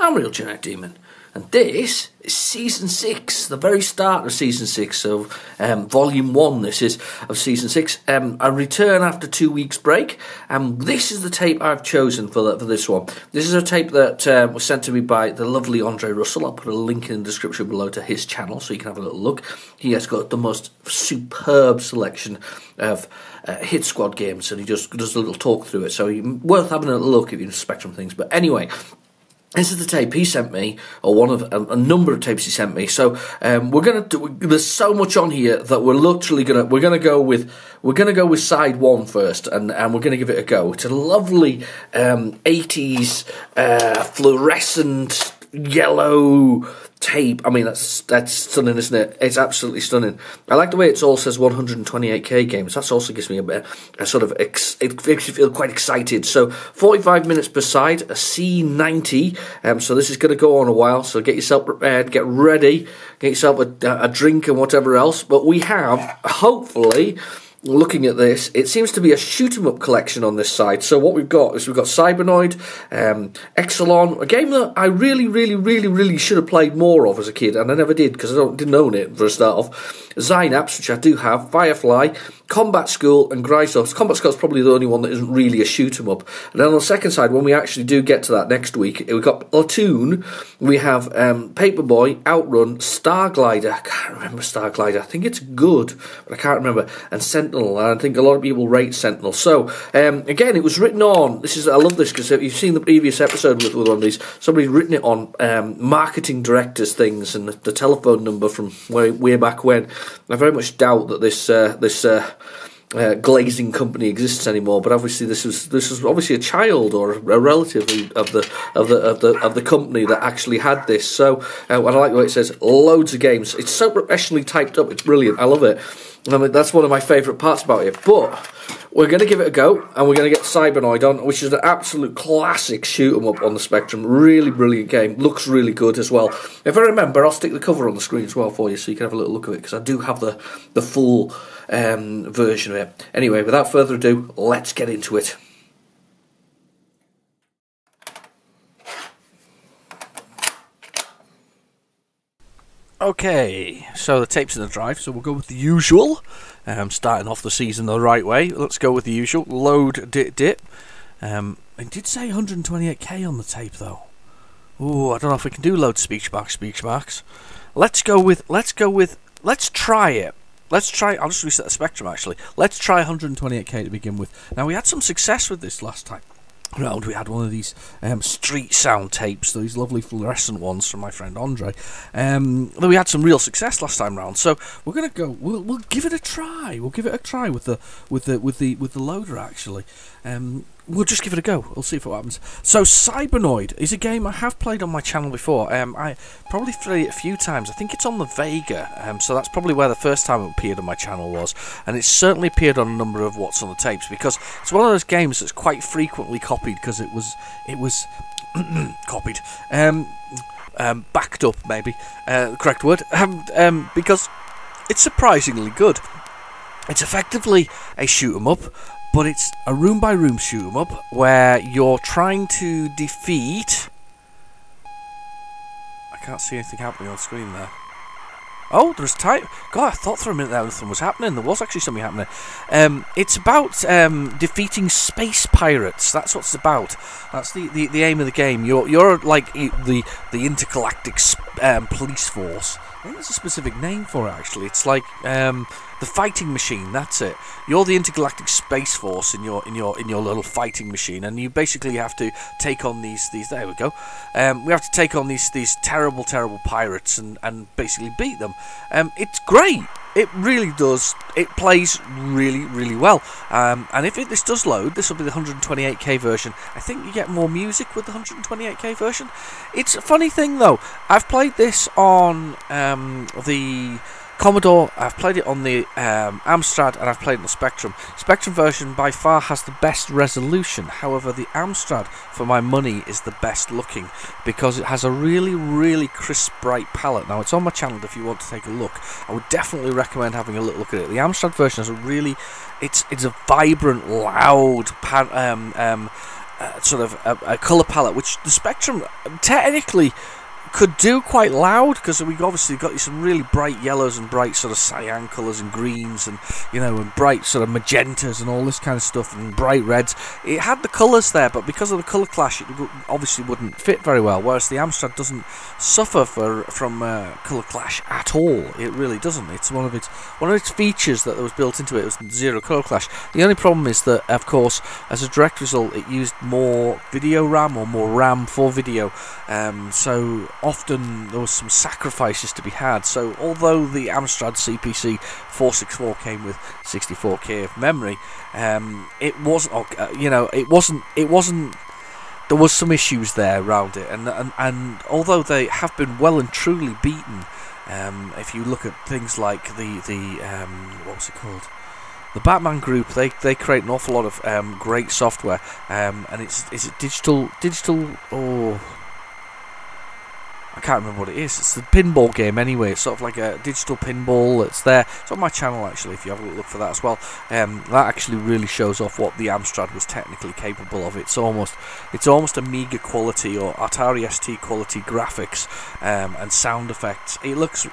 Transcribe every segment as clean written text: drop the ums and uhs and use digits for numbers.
I'm Real Genetic Demon, and this is Season 6, the very start of Season 6, so Volume 1 this is, of Season 6. I return after 2 weeks break, and this is the tape I've chosen for this one. This is a tape that was sent to me by the lovely Andre Russell. I'll put a link in the description below to his channel, so you can have a little look. He has got the most superb selection of Hit Squad games, and he just does a little talk through it, so worth having a look if you're into Spectrum things. But anyway, this is the tape he sent me, or one of a number of tapes he sent me. So we're gonna do. There's so much on here that we're literally gonna go with side one first, and we're gonna give it a go. It's a lovely 80s fluorescent yellow tape. I mean, that's stunning, isn't it? It's absolutely stunning. I like the way it all says 128k games. That also gives me a sort of it makes you feel quite excited. So 45 minutes per side, a C90. So this is going to go on a while. So get yourself prepared, get ready, get yourself a drink and whatever else. But we have, hopefully, looking at this, it seems to be a shoot 'em up collection on this side. So what we've got is Cybernoid, Exelon, a game that I really should have played more of as a kid, and I never did because I didn't own it for a start off. Zynaps, which I do have, Firefly, Combat School, and Grysos. Combat School is probably the only one that isn't really a shoot 'em up. And then on the second side, when we actually do get to that next week, we've got Platoon, we have Paperboy, Outrun, Starglider. I can't remember Starglider. I think it's good, but I can't remember. And Sentinel, and I think a lot of people rate Sentinel. So again, it was written on. I love this because you've seen the previous episode with one of these. Somebody's written it on marketing directors things and the telephone number from way back when. I very much doubt that this glazing company exists anymore, but obviously this was obviously a child or a relative of the company that actually had this. So and I like the way it says loads of games. It's so professionally typed up. It's brilliant. I love it. I mean, that's one of my favourite parts about it. But we're going to give it a go, and we're going to get Cybernoid on, which is an absolute classic shoot 'em up on the Spectrum. Really brilliant game. Looks really good as well. If I remember, I'll stick the cover on the screen as well for you, so you can have a little look at it, because I do have the full version of it. Anyway, without further ado, let's get into it. Okay, so the tape's in the drive, so we'll go with the usual. Starting off the season the right way. Let's go with the usual. Load dip. It did say 128k on the tape though. Ooh, I don't know if we can do load speech marks. Let's try it. I'll just reset the Spectrum actually. Let's try 128k to begin with. Now we had some success with this last time round. We had one of these street sound tapes, these lovely fluorescent ones from my friend Andre. Though we had some real success last time round, so we're gonna go. We'll give it a try. We'll give it a try with the loader actually. We'll just give it a go. We'll see what happens. So Cybernoid is a game I have played on my channel before. I probably played it a few times. I think it's on the Vega, so that's probably where the first time it appeared on my channel was. And it's certainly appeared on a number of What's on the Tapes, because it's one of those games that's quite frequently copied, because it was copied. Backed up, maybe, the correct word, because it's surprisingly good. It's effectively a shoot 'em up, but it's a room-by-room shoot 'em up where you're trying to defeat. I can't see anything happening on screen there. Oh, there's type. God, I thought for a minute there nothing was happening. There was actually something happening. It's about defeating space pirates. That's what it's about. That's the aim of the game. You're like the intergalactic police force. I think there's a specific name for it actually. It's like the fighting machine. That's it. You're the intergalactic space force in your little fighting machine, and you basically have to take on these. There we go. We have to take on these terrible pirates and basically beat them. It's great. It really does. It plays really well. And if this does load, this will be the 128k version. I think you get more music with the 128k version. It's a funny thing though. I've played this on the Commodore, I've played it on the Amstrad, and I've played it on the Spectrum. Spectrum version by far has the best resolution. However, the Amstrad, for my money, is the best looking, because it has a really crisp, bright palette. Now, it's on my channel if you want to take a look. I would definitely recommend having a little look at it. The Amstrad version has a really, it's a vibrant, loud sort of a colour palette, which the Spectrum technically could do quite loud, because we've obviously got some really bright yellows and bright sort of cyan colours and greens, and and bright sort of magentas and all this kind of stuff, and bright reds. It had the colours there, but because of the colour clash, it obviously wouldn't fit very well. Whereas the Amstrad doesn't suffer from colour clash at all. It really doesn't. It's one of its features that was built into it was zero colour clash. The only problem is that, of course, as a direct result, it used more video RAM, or more RAM for video. So often there was some sacrifices to be had. So although the Amstrad CPC 464 came with 64K of memory, it wasn't. It wasn't. There was some issues there around it, and although they have been well and truly beaten, if you look at things like what was it called? The Batman Group, they create an awful lot of great software, and is it digital? Oh, I can't remember what it is. It's the pinball game anyway. It's sort of like a digital pinball. It's there. It's on my channel actually, if you have a look for that as well. That actually really shows off what the Amstrad was technically capable of. It's almost Amiga quality or Atari ST quality graphics and sound effects. It looks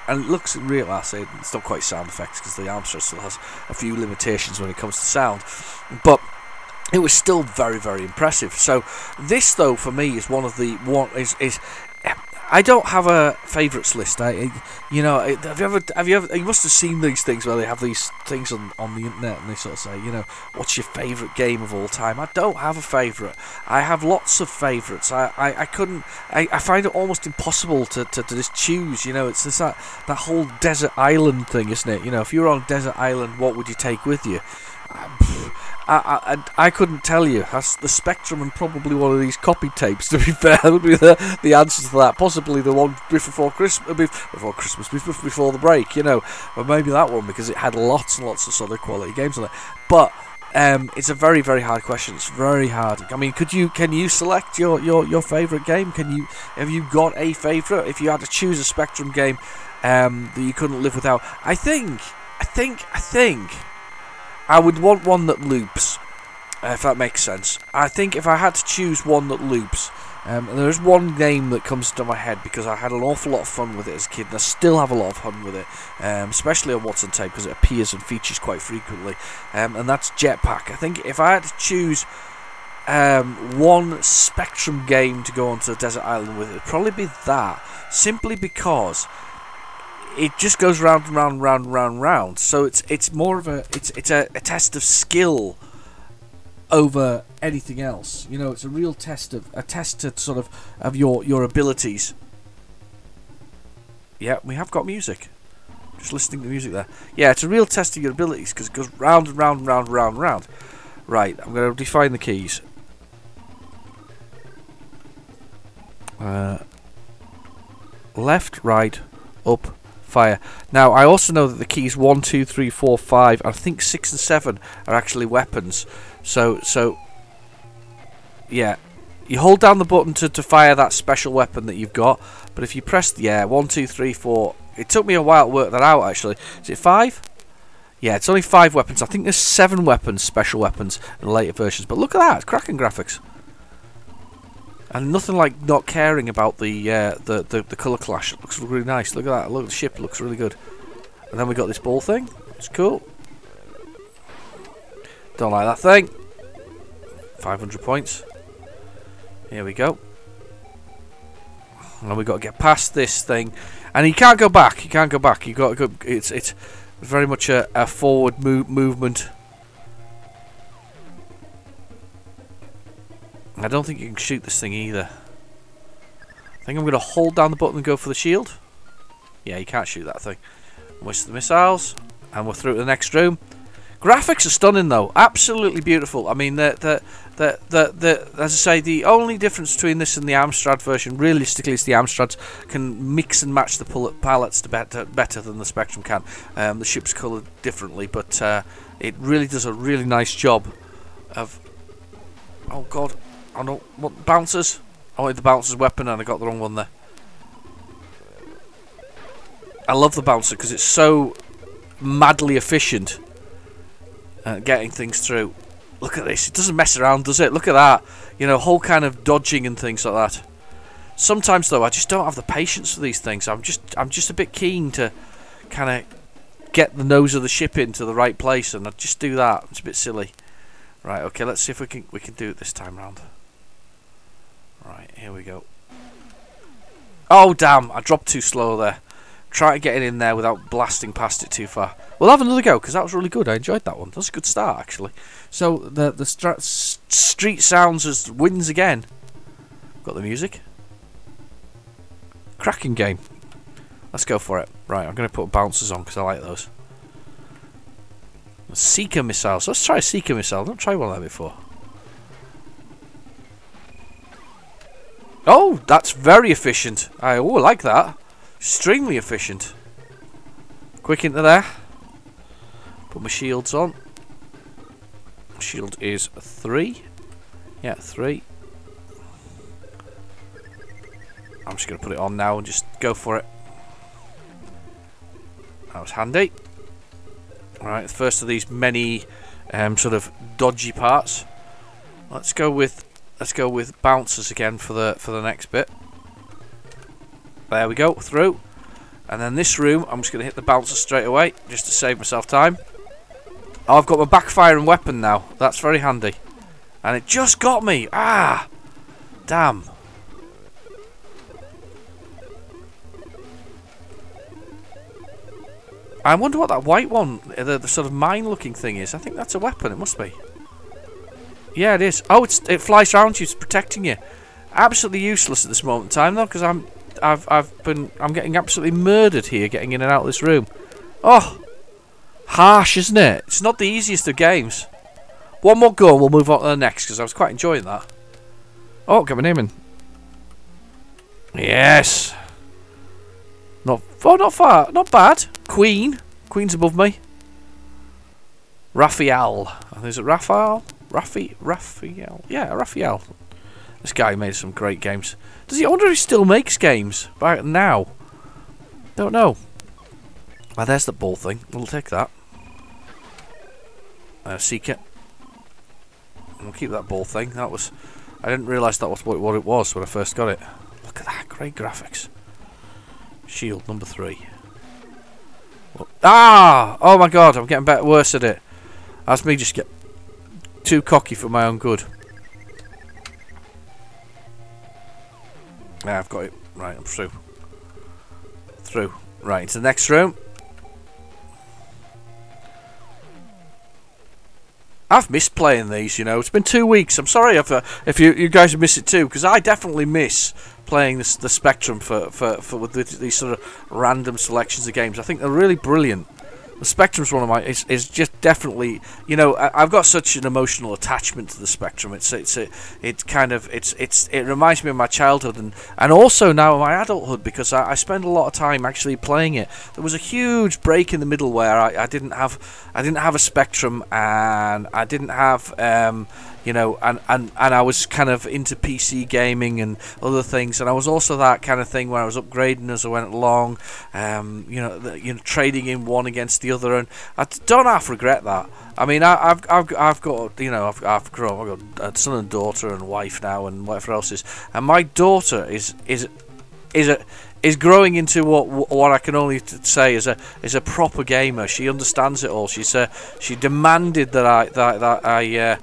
real. I say it's not quite sound effects, because the Amstrad still has a few limitations when it comes to sound, but it was still very, very impressive. So this, though, for me is one of the I don't have a favourites list. You must have seen these things where they have these things on the internet, and they sort of say, what's your favourite game of all time? I don't have a favourite. I have lots of favourites. I find it almost impossible to just choose. It's just that whole desert island thing, isn't it? If you were on a desert island, what would you take with you? I couldn't tell you. That's the Spectrum and probably one of these copy tapes, to be fair, would be the answer to that. Possibly the one before the break, or maybe that one, because it had lots and lots of sort of quality games on it. But it's a very, very hard question. It's very hard. I mean, can you select your favourite game? Have you got a favourite? If you had to choose a Spectrum game that you couldn't live without, I think I would want one that loops, if that makes sense. I think if I had to choose one that loops, there is one game that comes to my head because I had an awful lot of fun with it as a kid, and I still have a lot of fun with it, especially on What's on Tape, because it appears and features quite frequently, and that's Jetpack. I think if I had to choose one Spectrum game to go onto a desert island with, it would probably be that, simply because it just goes round and round and round and round and round. So it's more of a test of skill over anything else. It's a real test to sort of your abilities. Yeah, we have got music. Just listening to music there. Yeah, it's a real test of your abilities, because it goes round and round and round and round and round. Right, I'm going to define the keys. Left, right, up, fire. Now, I also know that the keys 1, 2, 3, 4, 5, I think 6 and 7 are actually weapons. So yeah, you hold down the button to fire that special weapon that you've got. But if you press 1, 2, 3, 4, it took me a while to work that out actually. Is it 5? Yeah, it's only 5 weapons. I think there's 7 weapons, special weapons in the later versions. But look at that, it's cracking graphics. And nothing like not caring about the colour clash. It looks really nice. Look at that. Look, the ship looks really good. And then we got this ball thing. It's cool. Don't like that thing. 500 points. Here we go. And we got to get past this thing. And you can't go back. You can't go back. You got to go. It's very much a forward movement. I don't think you can shoot this thing either. I think I'm going to hold down the button and go for the shield. Yeah, you can't shoot that thing. Waste the missiles, and we're through to the next room. Graphics are stunning, though. Absolutely beautiful. I mean, as I say, the only difference between this and the Amstrad version, realistically, is the Amstrads can mix and match the palettes better than the Spectrum can. The ship's coloured differently, but it really does a really nice job of. Oh God. I don't want bouncers. I wanted the bouncer's weapon and I got the wrong one there. I love the bouncer because it's so madly efficient at getting things through. Look at this. It doesn't mess around, does it? Look at that. You know, whole kind of dodging and things like that. Sometimes though, I just don't have the patience for these things. I'm just a bit keen to kind of get the nose of the ship into the right place, and I just do that. It's a bit silly. Right, okay, let's see if we can do it this time round. Right, here we go. Oh damn, I dropped too slow there. Try to get it in there without blasting past it too far. We'll have another go, because that was really good. I enjoyed that one. That was a good start, actually. So the street sounds wins again. Got the music. Cracking game. Let's go for it. Right, I'm going to put bouncers on because I like those. Seeker missiles. Let's try a Seeker missile. I've not tried one of that before. Oh, that's very efficient. I like that. Extremely efficient. Quick into there. Put my shields on. Shield is 3. Yeah, 3. I'm just going to put it on now and just go for it. That was handy. Right, the first of these many sort of dodgy parts. Let's go with bouncers again for the next bit. There we go, through. And then this room, I'm just going to hit the bouncer straight away, just to save myself time. Oh, I've got my backfiring weapon now. That's very handy. And it just got me. Ah! Damn. I wonder what that white one, the sort of mine-looking thing is. I think that's a weapon. It must be. Yeah, it is. Oh, it flies around you. It's protecting you. Absolutely useless at this moment in time, though, because I'm getting absolutely murdered here, getting in and out of this room. Oh, harsh, isn't it? It's not the easiest of games. One more go, and we'll move on to the next, because I was quite enjoying that. Oh, get my name in. Yes. Not far. Not bad. Queen's above me. Raphael. Is it Raphael? Raphael. Yeah, Raphael. This guy made some great games. I wonder if he still makes games right now? Don't know. Ah, there's the ball thing. We'll take that. Seek it. We'll keep that ball thing. I didn't realise that was what it was when I first got it. Look at that, great graphics. Shield number 3. Ah! Oh my god, I'm getting worse at it. That's me just get too cocky for my own good. Yeah, I've got it. Right, I'm through. Right, into the next room. I've missed playing these, you know. It's been 2 weeks. I'm sorry if you guys have missed it too, because I definitely miss playing the Spectrum with these sort of random selections of games. I think they're really brilliant. The Spectrum's one of my is just definitely, you know, I've got such an emotional attachment to the Spectrum. It reminds me of my childhood and also now of my adulthood, because I spend a lot of time actually playing it. There was a huge break in the middle where I didn't have a Spectrum, and I didn't have you know, and I was kind of into PC gaming and other things, and I was also that kind of thing where I was upgrading as I went along, you know, trading in one against the other, and I don't half regret that. I mean, I've got, you know, I've got a son and daughter and wife now and whatever else is, and my daughter is growing into what I can only say is a proper gamer. She understands it all. She demanded that I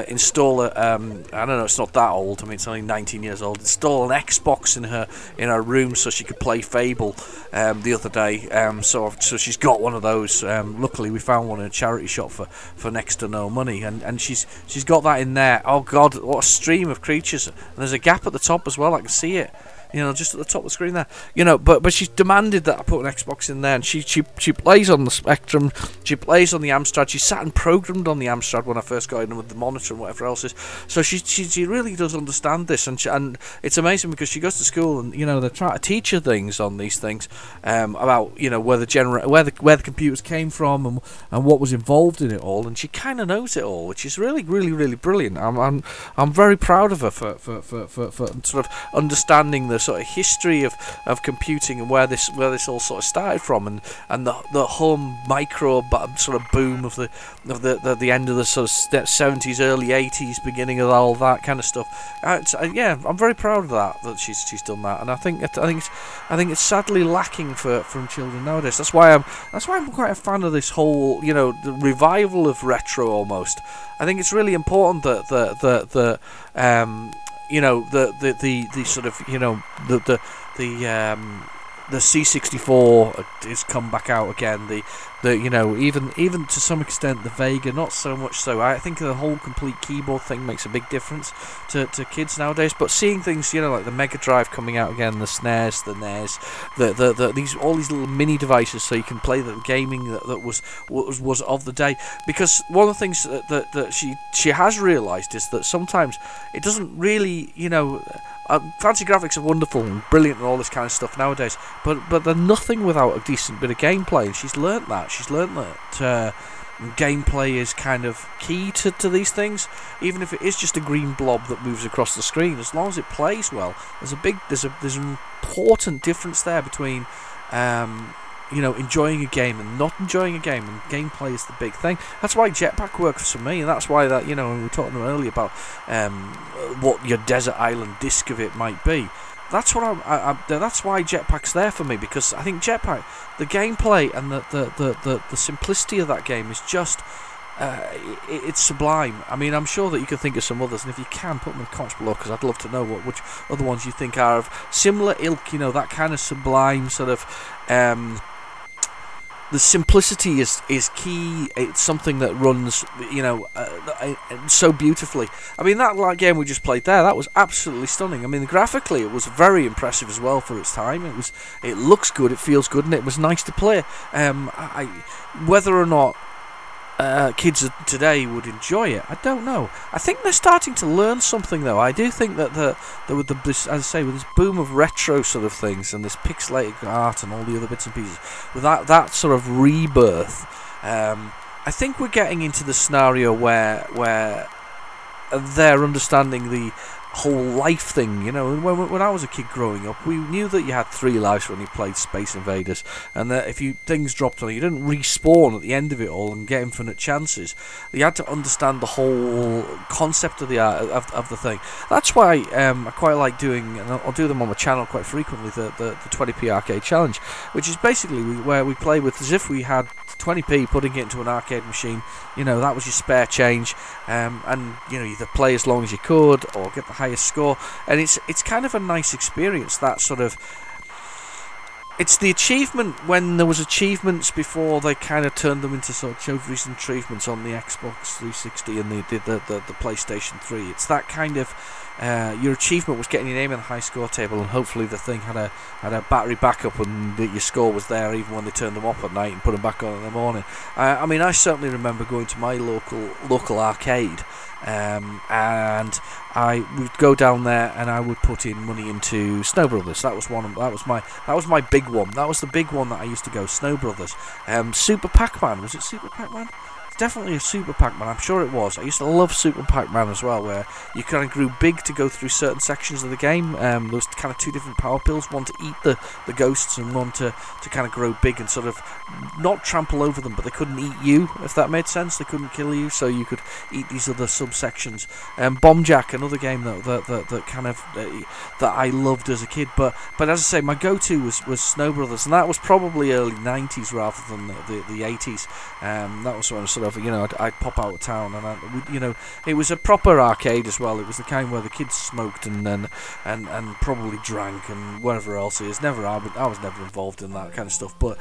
install a I don't know, it's not that old. I mean, it's only 19 years old. Install an Xbox in her room so she could play Fable the other day. So she's got one of those. Luckily, we found one in a charity shop for next to no money, and she's got that in there. Oh God, what a stream of creatures! And there's a gap at the top as well. I can see it. You know, just at the top of the screen there. You know, but she demanded that I put an Xbox in there, and she plays on the Spectrum, she plays on the Amstrad. She sat and programmed on the Amstrad when I first got in with the monitor and whatever else is. So she really does understand this, and it's amazing because she goes to school and, you know, they're trying to teach her things on these things about, you know, where the computers came from and what was involved in it all, and she kind of knows it all, which is really brilliant. I'm very proud of her for sort of understanding the sort of history of computing and where this all sort of started from, and the home micro sort of boom of the end of the sort of 70s, early 80s, beginning of all that kind of stuff. Yeah, I'm very proud of that she's done that, and I think it's sadly lacking from children nowadays. That's why I'm quite a fan of this whole, you know, the revival of retro almost. I think it's really important that you know, the sort of, you know, the C64 has come back out again. The you know, even to some extent the Vega, not so much so. I think the whole complete keyboard thing makes a big difference to kids nowadays. But seeing things, you know, like the Mega Drive coming out again, the SNES, the NES, all these little mini devices, so you can play the gaming that was of the day. Because one of the things that she has realised is that sometimes it doesn't really, you know. Fancy graphics are wonderful and brilliant and all this kind of stuff nowadays, but they're nothing without a decent bit of gameplay, and she's learnt that. She's learnt that gameplay is kind of key to these things, even if it is just a green blob that moves across the screen. As long as it plays well, there's an important difference there between you know, enjoying a game and not enjoying a game, and gameplay is the big thing. That's why Jetpack works for me, and that's why that, you know, we were talking earlier about what your desert island disc of it might be. That's what that's why Jetpack's there for me, because I think Jetpack, the gameplay and the simplicity of that game is just it's sublime. I mean, I'm sure that you can think of some others, and if you can, put them in the comments below, because I'd love to know which other ones you think are of similar ilk. You know, that kind of sublime sort of. The simplicity is key. It's something that runs, you know, so beautifully. I mean, that game we just played there, that was absolutely stunning. I mean, graphically, it was very impressive as well for its time. It looks good, it feels good, and it was nice to play. Whether or not kids today would enjoy it, I don't know. I think they're starting to learn something, though. I do think that with this, as I say, with this boom of retro sort of things and this pixelated art and all the other bits and pieces, with that sort of rebirth, I think we're getting into the scenario where they're understanding the whole life thing. You know, when I was a kid growing up, we knew that you had 3 lives when you played Space Invaders, and that if things dropped on you, didn't respawn at the end of it all and get infinite chances. You had to understand the whole concept of the thing. That's why I quite like doing, and I'll do them on my channel quite frequently, the 20p arcade challenge, which is basically where we play with as if we had 20p, putting it into an arcade machine. You know, that was your spare change, and you know, either play as long as you could or get the highest score, and it's kind of a nice experience. That sort of, it's the achievement when there was achievements before they kind of turned them into sort of trophies and achievements on the Xbox 360 and the PlayStation 3. It's that kind of your achievement was getting your name in the high score table, and hopefully the thing had a battery backup and your score was there even when they turned them off at night and put them back on in the morning. I mean, I certainly remember going to my local arcade, and I would go down there and I would put in money into Snow Brothers. That was my big one. That was the big one that I used to go. Snow Brothers. Super Pac-Man. Was it Super Pac-Man? Definitely a Super Pac-Man, I'm sure it was. I used to love Super Pac-Man as well, where you kind of grew big to go through certain sections of the game. There was kind of 2 different power pills, one to eat the ghosts and one to kind of grow big and sort of not trample over them, but they couldn't eat you, if that made sense. They couldn't kill you, so you could eat these other subsections. Bomb Jack, another game that kind of that I loved as a kid, but as I say, my go-to was Snow Brothers, and that was probably early 90s rather than the 80s. That was when I was sort of, you know, I'd pop out of town, and you know, it was a proper arcade as well. It was the kind where the kids smoked and probably drank and whatever else it is. I was never involved in that kind of stuff. But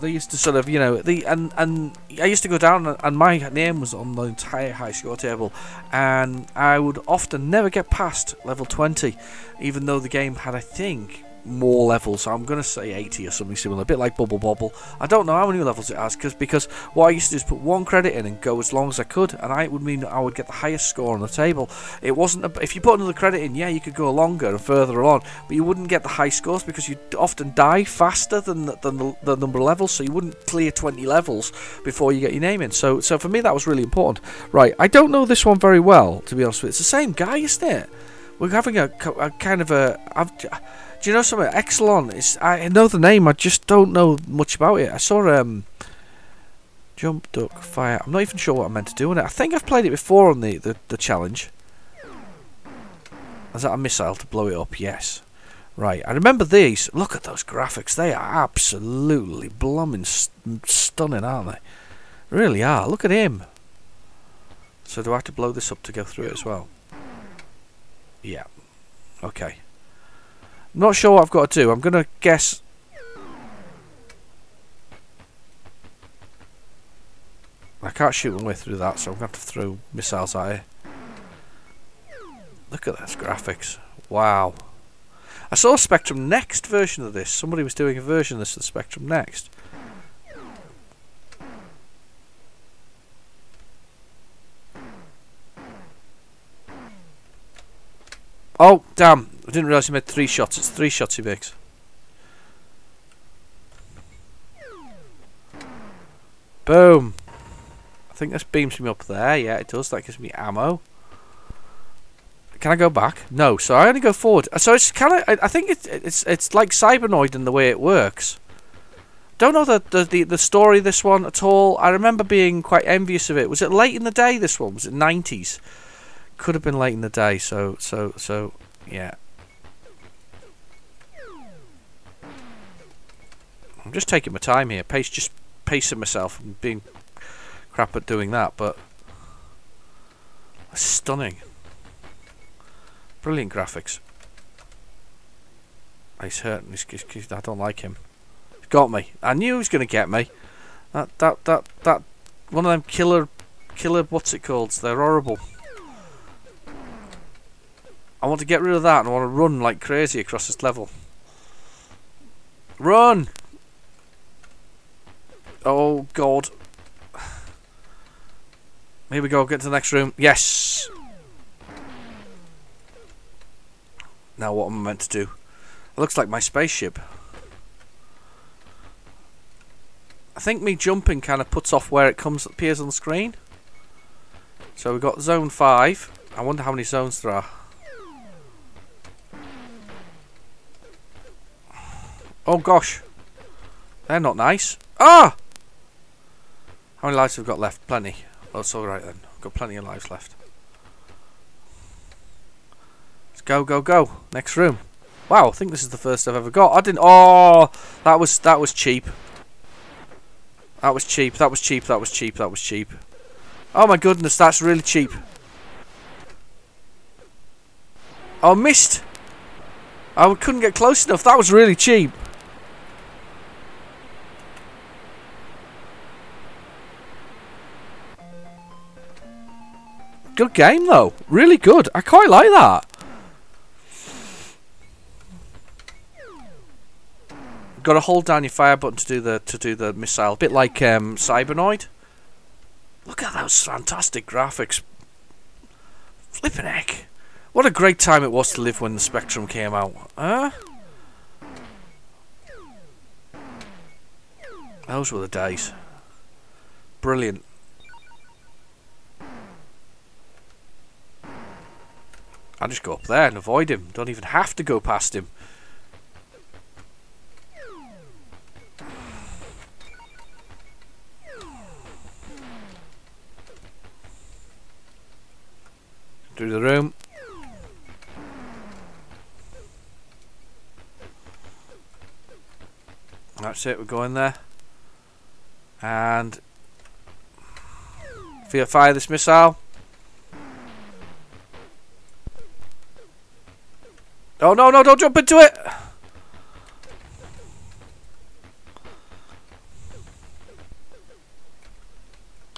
they used to sort of, you know, and I used to go down, and my name was on the entire high score table, and I would often never get past level 20, even though the game had, I think, more levels. So I'm going to say 80 or something similar, a bit like Bubble Bobble. I don't know how many levels it has, because what I used to do is put 1 credit in and go as long as I could, and it would mean I would get the highest score on the table. It wasn't if you put another credit in, yeah, you could go longer and further on, but you wouldn't get the high scores because you'd often die faster than the number of levels, so you wouldn't clear 20 levels before you get your name in. So for me, that was really important. Right, I don't know this one very well, to be honest with you. It's the same guy, isn't it? We're having a kind of a... do you know something? Exelon, I know the name, I just don't know much about it. I saw jump, duck, fire. I'm not even sure what I meant to do on it. I think I've played it before on the challenge. Is that a missile to blow it up? Yes. Right, I remember these. Look at those graphics. They are absolutely blooming stunning, aren't they? Really are. Look at him. So do I have to blow this up to go through it as well? Yeah. Okay. I'm not sure what I've got to do. I'm going to guess... I can't shoot my way through that, so I'm going to have to throw missiles at it. Look at those graphics. Wow. I saw a Spectrum Next version of this. Somebody was doing a version of this of the Spectrum Next. Oh, damn. I didn't realise he made 3 shots. It's 3 shots he makes. Boom. I think this beams me up there. Yeah, it does. That gives me ammo. Can I go back? No, so I only go forward. So it's kind of... I think it's like Cybernoid in the way it works. Don't know the story of this one at all. I remember being quite envious of it. Was it late in the day, this one? Was it 90s? Could have been late in the day, so yeah. I'm just taking my time here, just pacing myself and being crap at doing that, but stunning. Brilliant graphics. He's hurting. I don't like him. He's got me. I knew he was going to get me. That one of them killer. What's it called? They're horrible. I want to get rid of that and I want to run like crazy across this level. Run! Oh God. Here we go, get to the next room. Yes! Now what am I meant to do? It looks like my spaceship. I think me jumping kind of puts off where it appears on the screen. So we've got zone 5. I wonder how many zones there are. Oh gosh. They're not nice. Ah! How many lives have we got left? Plenty. Oh, it's alright then. I've got plenty of lives left. Let's go, go, go. Next room. Wow, I think this is the first I've ever got. I didn't... Oh! That was cheap. That was cheap. That was cheap. That was cheap. That was cheap. Oh my goodness, that's really cheap. Oh, missed! I couldn't get close enough. That was really cheap. Good game though, really good. I quite like that. Got to hold down your fire button to do the missile, a bit like Cybernoid. Look at those fantastic graphics. Flippin' heck! What a great time it was to live when the Spectrum came out, huh? Those were the days. Brilliant. I just go up there and avoid him. Don't even have to go past him. Through the room. That's it, we're going there. And fire this missile. Oh no, no, don't jump into it!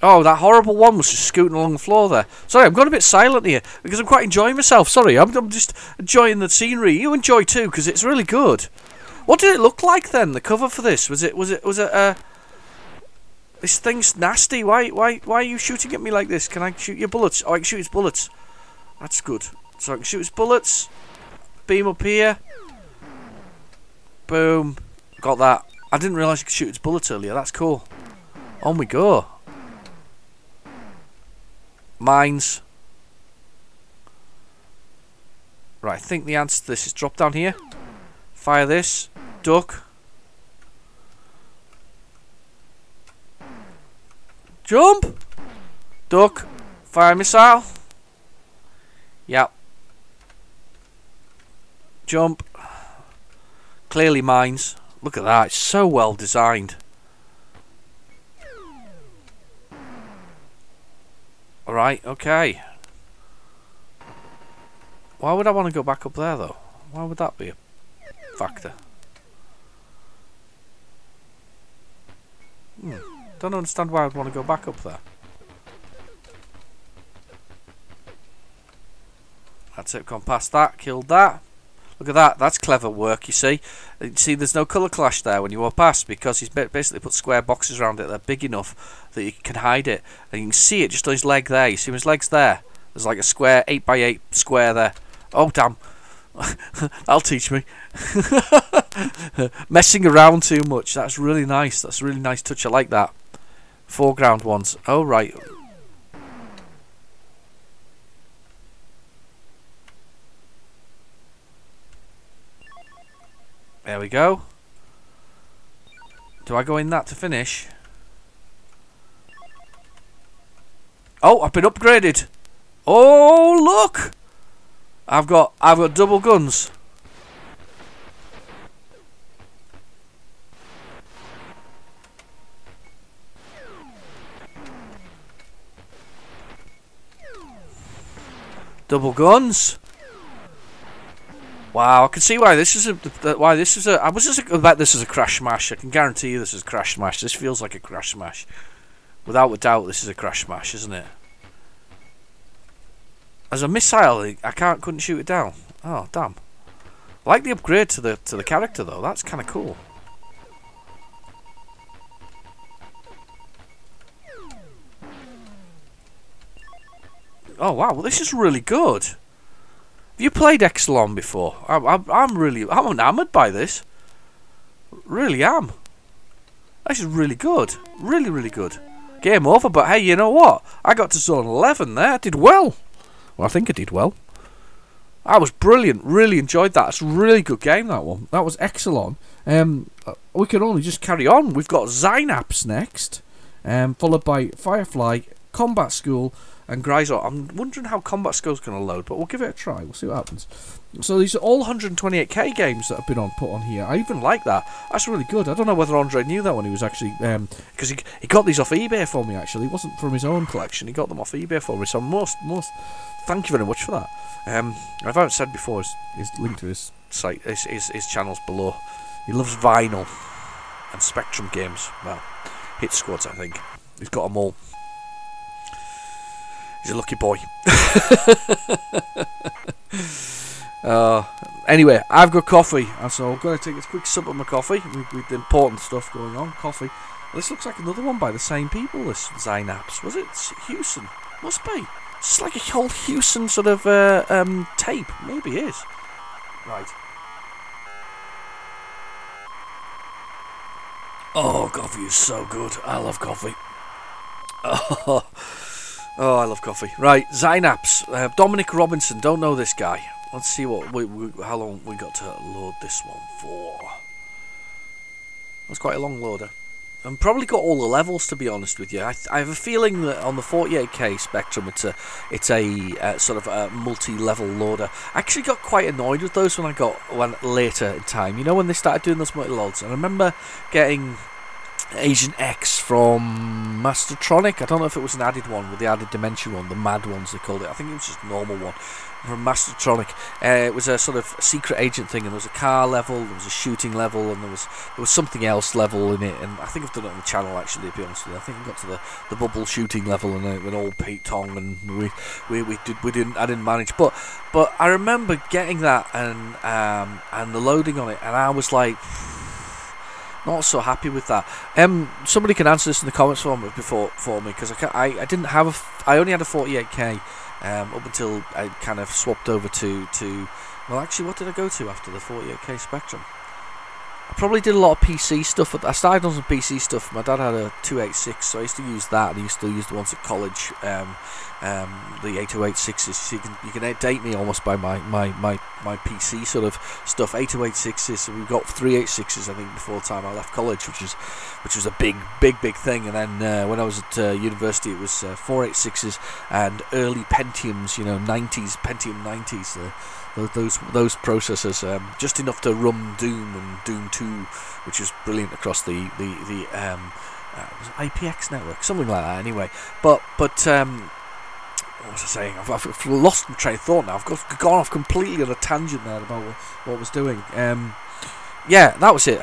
Oh, that horrible one was just scooting along the floor there. Sorry, I'm going a bit silent here because I'm quite enjoying myself. Sorry, I'm just enjoying the scenery. You enjoy too because it's really good. What did it look like then? The cover for this was it? This thing's nasty. Why are you shooting at me like this? Can I shoot your bullets? Oh, I can shoot his bullets. That's good. So I can shoot his bullets. Beam up here. Boom. Got that. I didn't realise you could shoot his bullets earlier. That's cool. On we go. Mines. Right, I think the answer to this is drop down here. Fire this. Duck. Jump. Duck. Fire missile. Yep. Jump. Clearly mines. Look at that. It's so well designed. Alright, okay. Why would I want to go back up there, though? Why would that be a factor? Don't understand why I'd want to go back up there. That's it, gone past that, killed that. Look at that, that's clever work, you see. You see, there's no colour clash there when you walk past because he's basically put square boxes around it that are big enough that you can hide it. And you can see it just on his leg there. You see his leg's there? There's like a square, 8x8 square there. Oh, damn. That'll teach me. Messing around too much. That's really nice. That's a really nice touch. I like that. Foreground ones. Oh, right. There we go. Do I go in that to finish? Oh, I've been upgraded. Oh, look! I've got double guns. Double guns. Wow, I can see why this is a. I was just about this is a crash smash. I can guarantee you this is a crash smash. This feels like a crash smash. Without a doubt, this is a crash smash, isn't it? As a missile, I couldn't shoot it down. Oh, damn. I like the upgrade to the character though. That's kind of cool. Oh wow, well, this is really good. Have you played Exelon before? I'm enamoured by this. Really am. This is really good. Really, really good. Game over, but hey, you know what? I got to zone 11 there. I did well. Well, I think I did well. That was brilliant. Really enjoyed that. It's a really good game, that one. That was Exelon. We can only just carry on. We've got Synapse next, followed by Firefly, Combat School, and Gryzor. I'm wondering how Combat School's going to load, but we'll give it a try. We'll see what happens. So these are all 128k games that have been put on here. I even like that. That's really good. I don't know whether Andre knew that when he was actually... because he got these off eBay for me, actually. It wasn't from his own collection. He got them off eBay for me. So most thank you very much for that. I've already said before, his link to his site, his channel's below. He loves vinyl and Spectrum games. Well, Hit Squads, I think. He's got them all. He's a lucky boy. Anyway, I've got coffee, and so I'm going to take a quick sip of my coffee with the important stuff going on. Coffee. This looks like another one by the same people, this Synapse. Was it Houston? Must be. It's like a whole Houston sort of tape. Maybe it is. Right. Oh, coffee is so good. I love coffee. Oh, I love coffee. Right, Synapse. Dominic Robinson. Don't know this guy. Let's see what how long we got to load this one for. That's quite a long loader. I've probably got all the levels, to be honest with you. I have a feeling that on the 48k Spectrum, it's a sort of a multi-level loader. I actually got quite annoyed with those when I got later in time. You know, when they started doing those multi-loads. And I remember getting Agent X from Mastertronic. I don't know if it was an added one with the added dimension one, the mad ones they called it. I think it was just a normal one from Mastertronic. It was a sort of secret agent thing, and there was a car level, there was a shooting level, and there was something else level in it. And I think I've done it on the channel actually, to be honest with you. I think I got to the bubble shooting level, and it went all Pete Tong, and I didn't manage. But I remember getting that and the loading on it, and I was like, not so happy with that. Somebody can answer this in the comments for me because I didn't have I only had a 48k up until I kind of swapped over to well, actually, what did I go to after the 48k Spectrum? I probably did a lot of PC stuff. I started on some PC stuff. My dad had a 286, so I used to use that, and I used to use the ones at college, the 8086s. So you can date me almost by my PC sort of stuff. 8086s. So we got 386s, I think, before the time I left college, which was a big thing. And then when I was at university, it was 486s and early Pentiums, 90s Pentium 90s. Those processors, just enough to run Doom and Doom 2, which was brilliant across the was it IPX network, something like that. Anyway, but what was I saying? I've lost my train of thought now. I've gone off completely on a tangent there about what I was doing. Yeah, that was it.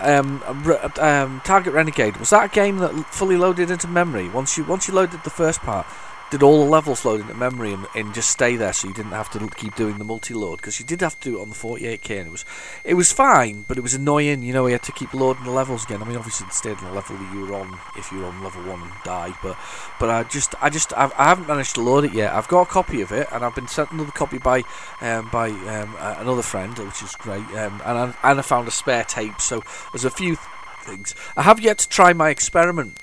Target Renegade, was that a game that fully loaded into memory? Once you loaded the first part, did all the levels load into memory and just stay there, so you didn't have to keep doing the multi-load? Because you did have to do it on the 48K, and it was fine, but it was annoying. You had to keep loading the levels again. I mean, obviously it stayed on the level that you were on if you were on level 1 and died, but I haven't managed to load it yet. I've got a copy of it, and I've been sent another copy by another friend, which is great, and I found a spare tape. So there's a few things. I have yet to try my experiment.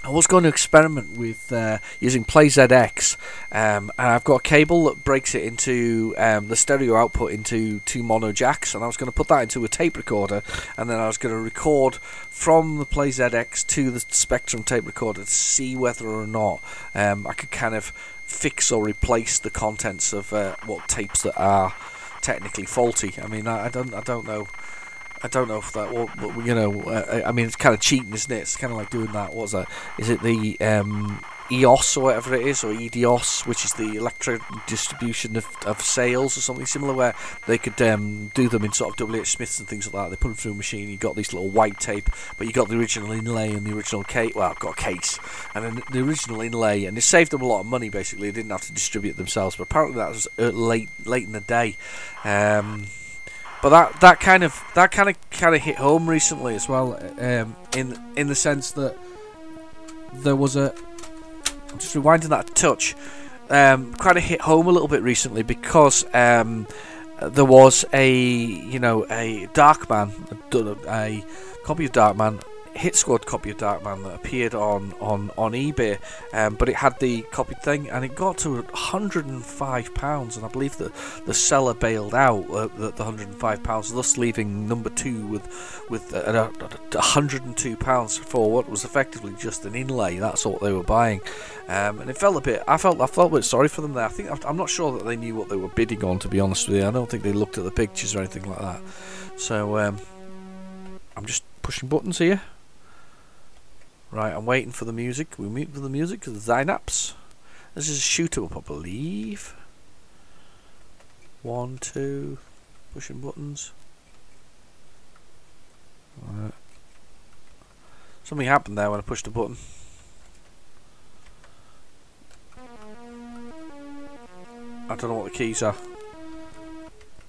I was going to experiment with using PlayZX, and I've got a cable that breaks it into the stereo output into 2 mono jacks, and I was going to put that into a tape recorder, and then I was going to record from the PlayZX to the Spectrum tape recorder to see whether or not I could kind of fix or replace the contents of what tapes that are technically faulty. I mean, I don't know. I don't know if that, I mean, it's kind of cheating, isn't it? It's kind of like doing that. What's that? Is it the EOS or whatever it is, or EDOS, which is the electro distribution of sales or something similar, where they could do them in sort of WH Smiths and things like that. They put them through a machine. You got these little white tape, but you got the original inlay and the original case. Well, I've got a case and then the original inlay, and it saved them a lot of money. Basically, they didn't have to distribute it themselves. But apparently, that was late in the day. But that kind of hit home recently as well, in the sense that there was I'm just rewinding that a touch, kind of hit home a little bit recently, because there was a Darkman, a copy of Darkman, Hit Squad copy of Darkman that appeared on eBay, but it had the copied thing, and it got to £105, and I believe that the seller bailed out the £105, thus leaving number 2 with £102 for what was effectively just an inlay. That's what they were buying, and it felt a bit. I felt a bit sorry for them there. I'm not sure that they knew what they were bidding on, to be honest with you. I don't think they looked at the pictures or anything like that. So I'm just pushing buttons here. Right, I'm waiting for the music. We'll meet with the music of the Synapse. This is a shoot-up, I believe. 1, 2, pushing buttons. Right. Something happened there when I pushed the button. I don't know what the keys are.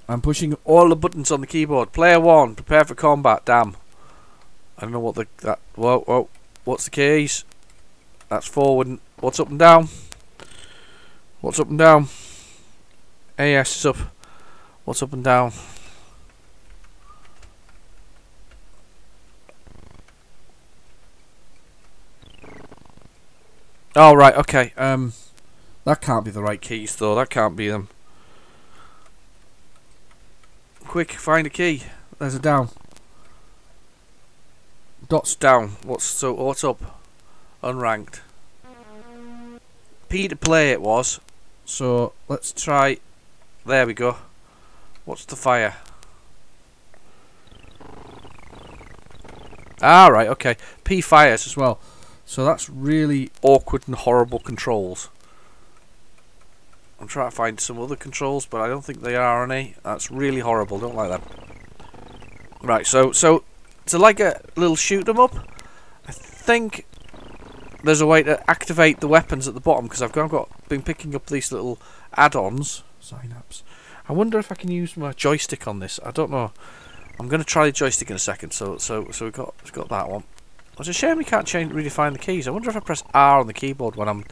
I'm pushing all the buttons on the keyboard. Player 1, prepare for combat. Damn. I don't know what whoa. What's the keys? That's forward. What's up and down? What's up and down? AS is up. What's up and down? Oh, right, okay. That can't be the right keys, though. That can't be them. Quick, find a key. There's a down. Dots down. What's up? Unranked. P to play it was. So let's try. There we go. What's the fire? Ah, right, okay. P fires as well. So that's really awkward and horrible controls. I'm trying to find some other controls, but I don't think they are any. That's really horrible. Don't like that. Right, so like a little shoot 'em up. I think there's a way to activate the weapons at the bottom, because I've been picking up these little add-ons. Synapse. I wonder if I can use my joystick on this. I don't know. I'm going to try the joystick in a second. So we've got that one. It's a shame we can't redefine the keys. I wonder if I press R on the keyboard when I'm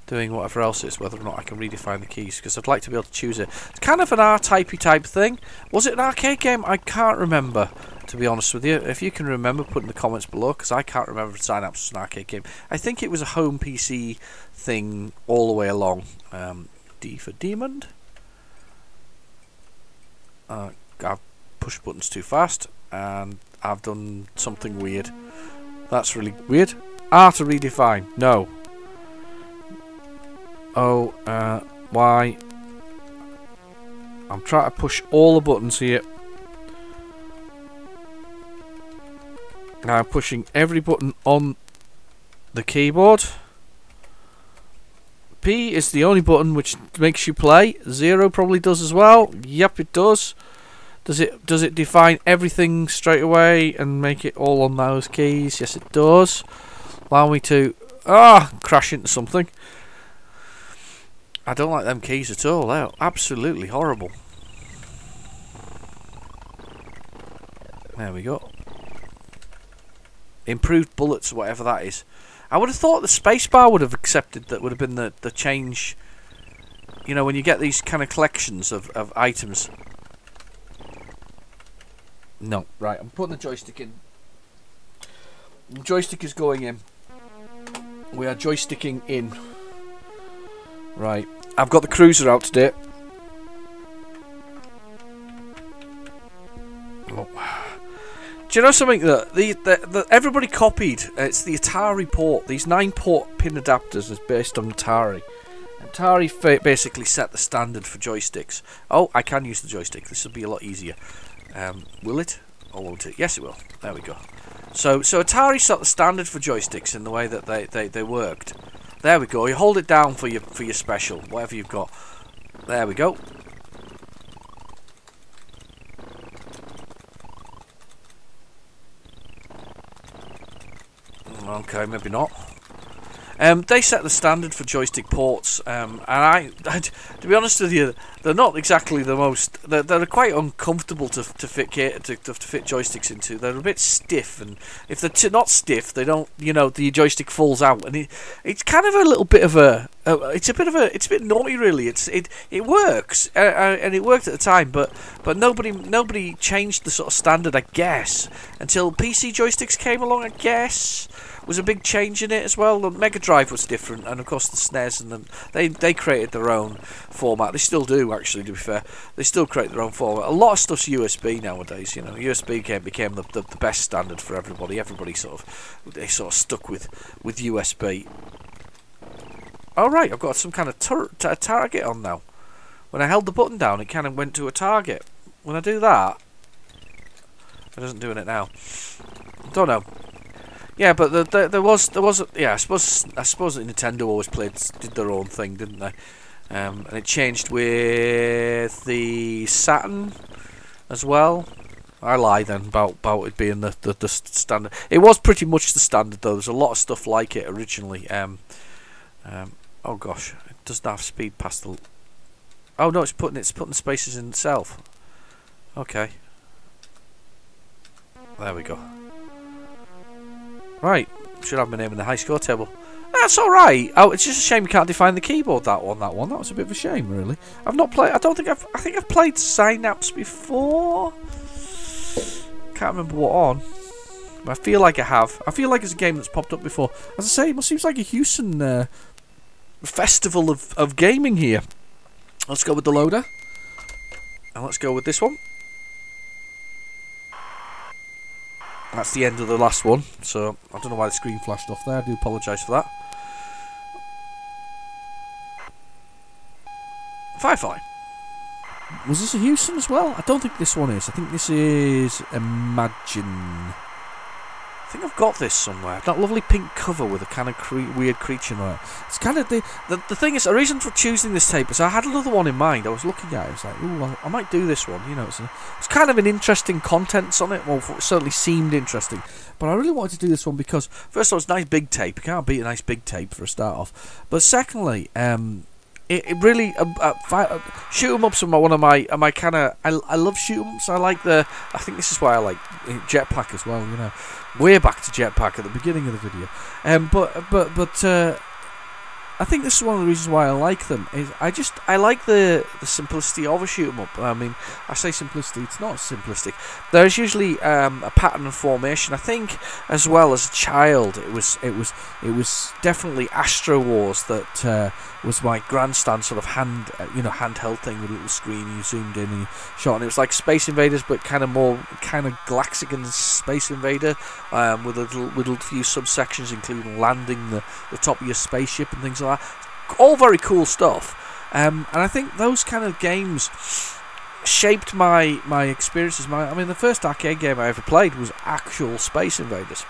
doing whatever else it is, whether or not I can redefine the keys, because I'd like to be able to choose it. It's kind of an R-typey type thing. Was it an arcade game? I can't remember. to be honest with you. If you can remember, put in the comments below, because I can't remember if Synapse was an arcade game. I think it was a home PC thing all the way along. D for Demon. I've pushed buttons too fast, and I've done something weird. That's really weird. R to redefine. No. O, Y. I'm trying to push all the buttons here. Now I'm pushing every button on the keyboard. P is the only button which makes you play. 0 probably does as well. Yep, it does. Does it define everything straight away and make it all on those keys? Yes, it does. Allow me to crash into something. I don't like them keys at all. They're absolutely horrible. There we go. Improved bullets, whatever that is. I would have thought the spacebar would have accepted that. Would have been the change. You know, when you get these kind of collections of items. No, right. I'm putting the joystick in. The joystick is going in. We are joysticking in. Right. I've got the cruiser out today. Oh. Do you know something that the everybody copied? It's the Atari port. These 9-port pin adapters is based on Atari. Atari basically set the standard for joysticks. Oh, I can use the joystick. This will be a lot easier. Will it? Or won't it? Yes, it will. There we go. So Atari set the standard for joysticks in the way that they worked. There we go. You hold it down for your special, whatever you've got. There we go. Okay, maybe not. They set the standard for joystick ports, and to be honest with you, they're not exactly the most. They're quite uncomfortable to fit joysticks into. They're a bit stiff, and if they're not stiff, they don't. You know, the joystick falls out, and it's kind of a little bit of a. It's a bit naughty, really. It works, and it worked at the time, but nobody changed the sort of standard, I guess, until PC joysticks came along. I guess. Was a big change in it as well. The Mega Drive was different, and of course the SNES and they created their own format. They still do, actually. To be fair, they still create their own format. A lot of stuff's USB nowadays. You know, USB became the best standard for everybody. Everybody sort of stuck with USB. All right, I've got some kind of target on now. When I held the button down, it kind of went to a target. When I do that, it isn't doing it now. Don't know. Yeah, but there was yeah. I suppose that Nintendo always did their own thing, didn't they? And it changed with the Saturn as well. I lie then about it being the standard. It was pretty much the standard though. There's a lot of stuff like it originally. Oh gosh, it doesn't have speed past the. Oh no, it's putting the spaces in itself. Okay. There we go. Right, should have my name in the high score table. That's all right. Oh, it's just a shame you can't define the keyboard. That one. That was a bit of a shame, really. I've not played. I think I've played Synapse before. Can't remember what on. But I feel like I have. I feel like it's a game that's popped up before. As I say, it seems like a Houston festival of gaming here. Let's go with the loader, and let's go with this one. That's the end of the last one, so I don't know why the screen flashed off there. I do apologise for that. Firefly. Was this a Houston as well? I don't think this one is. I think this is Imagine. I think I've got this somewhere. That lovely pink cover with a kind of weird creature on it. It's kind of the thing is, a reason for choosing this tape is I had another one in mind. I was looking at it. I was like, ooh, I might do this one. You know, it's kind of an interesting contents on it. Well, it certainly seemed interesting. But I really wanted to do this one because, first of all, it's a nice big tape. You can't beat a nice big tape for a start off. But secondly, it really shoot 'em ups are one of my kind of. I love shoot 'em ups. I think this is why I like Jetpack as well. You know, way back to Jetpack at the beginning of the video. But I think this is one of the reasons why I like them. Is I like the simplicity of a shoot 'em up. I mean, I say simplicity; it's not simplistic. There's usually a pattern and formation. I think, as well as a child, it was definitely Astro Wars that was my grandstand sort of handheld thing with a little screen. You zoomed in and you shot, and it was like Space Invaders, but kind of Galaxican Space Invader, with a few subsections, including landing the top of your spaceship and things like that. All very cool stuff. And I think those kind of games shaped my experiences. I mean, the first arcade game I ever played was actual Space Invaders.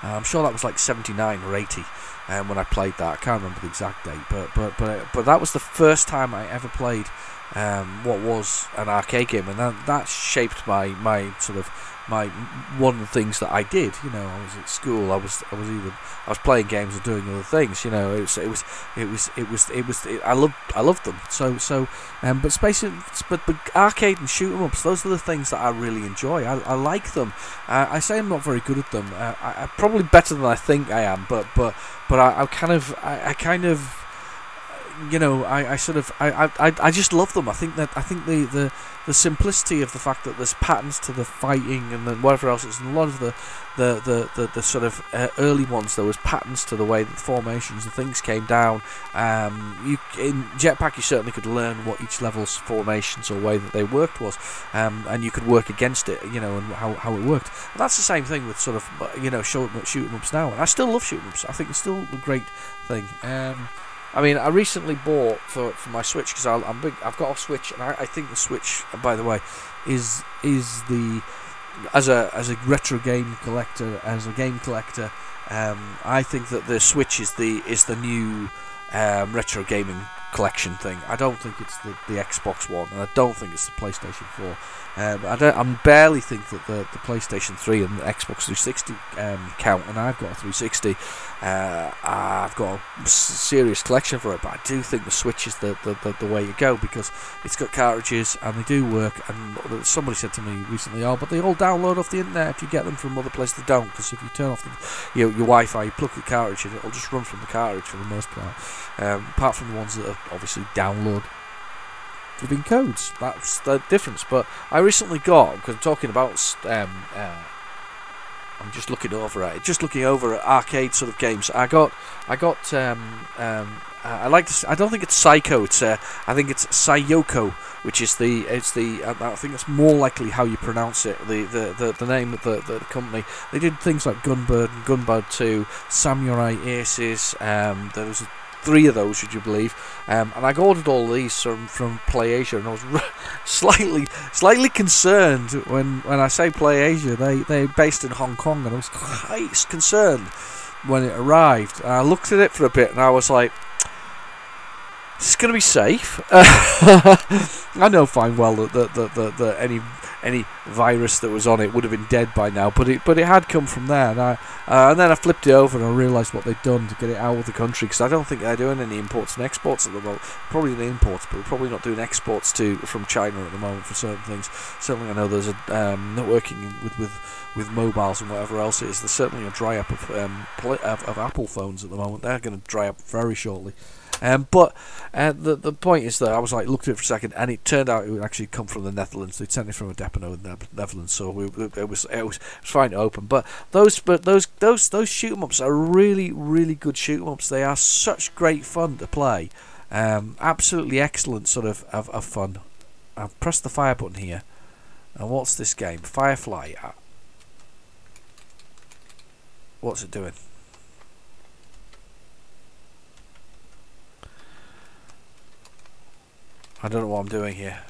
I'm sure that was like 79 or 80 when I played that. I can't remember the exact date, but that was the first time I ever played what was an arcade game, and that shaped my one of the things that I did. You know, I was at school. I was playing games or doing other things. You know, I loved them. But arcade and shoot 'em ups, those are the things that I really enjoy. I like them. I say I'm not very good at them. I'm probably better than I think I am. But I kind of. You know, I just love them. I think the simplicity of the fact that there's patterns to the fighting and then whatever else is, and a lot of the sort of early ones, there was patterns to the way that the formations and things came down. In Jetpack you certainly could learn what each level's formations or way that they worked was, and you could work against it, you know, and how it worked. And that's the same thing with sort of, you know, shoot 'em ups now, and I still love shoot 'em ups. I think it's still a great thing. I mean, I recently bought for my Switch, because I'm big. I've got a Switch, and I think the Switch, by the way, is the as a retro game collector, as a game collector. I think that the Switch is the new retro gaming collection thing. I don't think it's the Xbox One, and I don't think it's the PlayStation 4. I barely think that the PlayStation 3 and the Xbox 360 count, and I've got a 360. I've got a serious collection for it, but I do think the Switch is the way you go, because it's got cartridges and they do work. And somebody said to me recently, "Oh, but they all download off the internet if you get them from other places." They don't, because if you turn off your Wi-Fi, you plug the cartridge in, it'll just run from the cartridge for the most part. Apart from the ones that are obviously download giving codes, that's the difference. But I recently got, because I'm talking about I'm just looking over at arcade sort of games. I like this. I don't think it's Psycho. I think it's Sayoko, which is I think that's more likely how you pronounce it. The name of the company. They did things like Gunbird and Gunbird 2, Samurai Aces. There was 3 of those, would you believe? And I ordered all these from PlayAsia, and I was slightly concerned when I say PlayAsia. They're based in Hong Kong, and I was quite concerned when it arrived. And I looked at it for a bit, and I was like, "It's going to be safe." I know fine well that any virus that was on it would have been dead by now, but it had come from there, and then I flipped it over and I realised what they'd done to get it out of the country, because I don't think they're doing any imports and exports at the moment. Probably the imports, but we're probably not doing exports from China at the moment for certain things. Certainly, I know there's not working with mobiles and whatever else it is. There's certainly a dry up of Apple phones at the moment. They're going to dry up very shortly. But the point is that I was like, looked at it for a second, and it turned out it would actually come from the Netherlands. They'd sent it from a depot in the Netherlands, so it was fine to open. But those shoot 'em ups are really, really good shoot 'em ups. They are such great fun to play. Absolutely excellent sort of fun. I've pressed the fire button here, and what's this game? Firefly. What's it doing? I don't know what I'm doing here.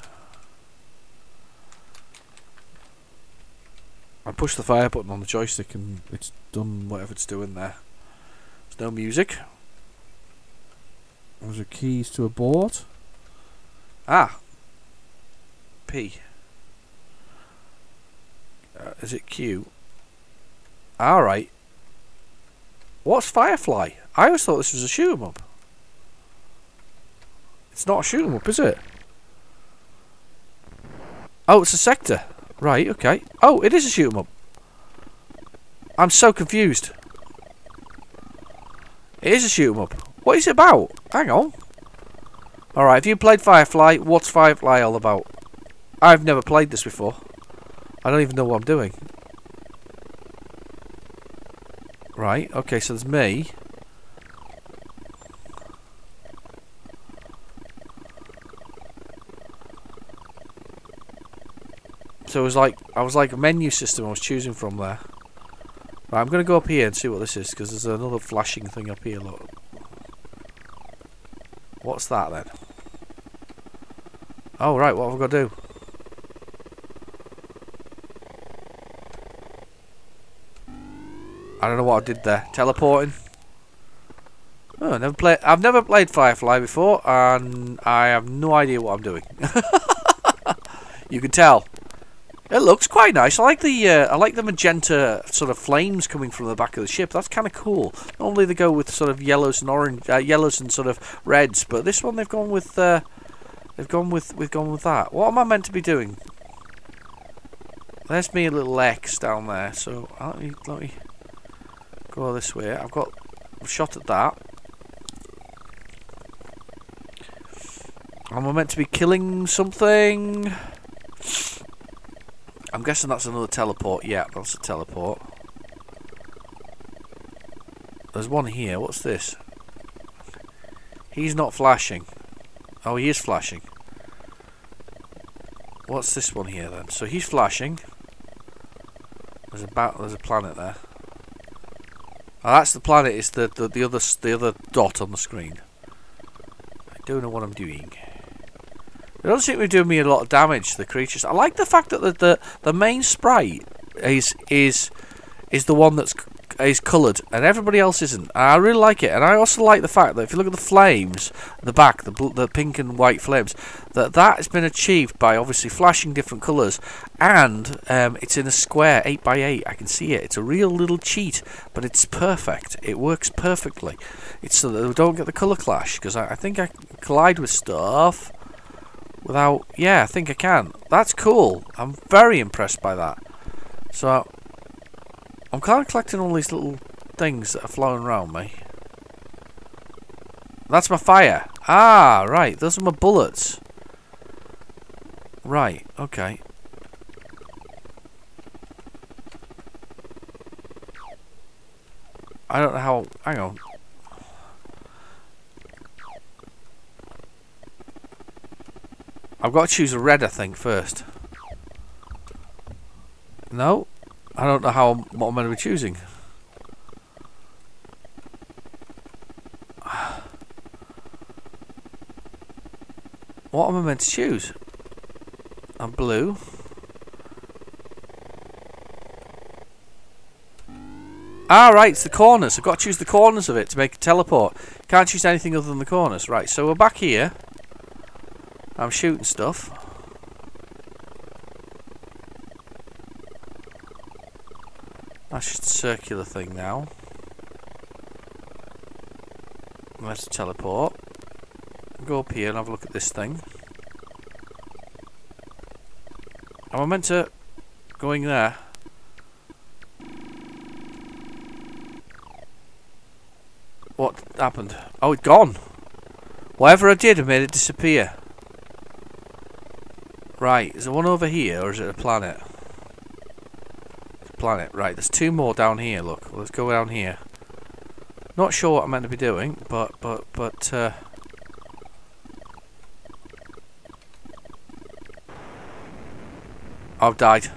I pushed the fire button on the joystick and it's done whatever it's doing there. There's no music. There's a keys to a board. P. Is it Q? Alright. What's Firefly? I always thought this was a shoot 'em up. It's not a shoot 'em up, is it? Oh, it's a sector. Right, okay. Oh, it is a shoot 'em up. I'm so confused. It is a shoot 'em up. What is it about? Hang on. Alright, have you played Firefly? What's Firefly all about? I've never played this before. I don't even know what I'm doing. Right, okay, so there's me. So it was like, I was like a menu system I was choosing from there. Right, I'm going to go up here and see what this is, because there's another flashing thing up here, look. What's that then? Oh, right, what have I got to do? I don't know what I did there. Teleporting. Oh, I've never played Firefly before, and I have no idea what I'm doing. You can tell. It looks quite nice. I like the magenta sort of flames coming from the back of the ship. That's kind of cool. Normally they go with sort of yellows and orange, yellows and sort of reds, but this one they've gone with that. What am I meant to be doing? There's me a little X down there. So let me go this way. I've got a shot at that. Am I meant to be killing something? I'm guessing that's another teleport. Yeah, that's a teleport. There's one here. What's this? He's not flashing. Oh, he is flashing. What's this one here then? So he's flashing. There's a planet there. Oh, that's the planet. It's the other dot on the screen. I don't know what I'm doing. They don't seem to be doing me a lot of damage to the creatures. I like the fact that the main sprite is the one that's coloured and everybody else isn't. And I really like it. And I also like the fact that if you look at the flames, the back, the pink and white flames, that has been achieved by obviously flashing different colours, and it's in a square 8x8. I can see it. It's a real little cheat, but it's perfect. It works perfectly. It's so that we don't get the colour clash, because I think I can collide with stuff. Without, yeah, I think I can. That's cool. I'm very impressed by that. So, I'm kind of collecting all these little things that are flowing around me. That's my fire. Ah, right. Those are my bullets. Right, okay. I don't know how... Hang on. I've got to choose a red, I think, first. No? I don't know what I'm going to be choosing. What am I meant to choose? I'm blue. Ah, right, it's the corners. I've got to choose the corners of it to make a teleport. Can't choose anything other than the corners. Right, so we're back here. I'm shooting stuff. That's just a circular thing now. Let's teleport. Go up here and have a look at this thing. Am I meant to going there? What happened? Oh, it's gone. Whatever I did, I made it disappear. Right, is there one over here, or is it a planet? It's a planet, right, there's two more down here, look. Let's go down here. Not sure what I'm meant to be doing, but I've died.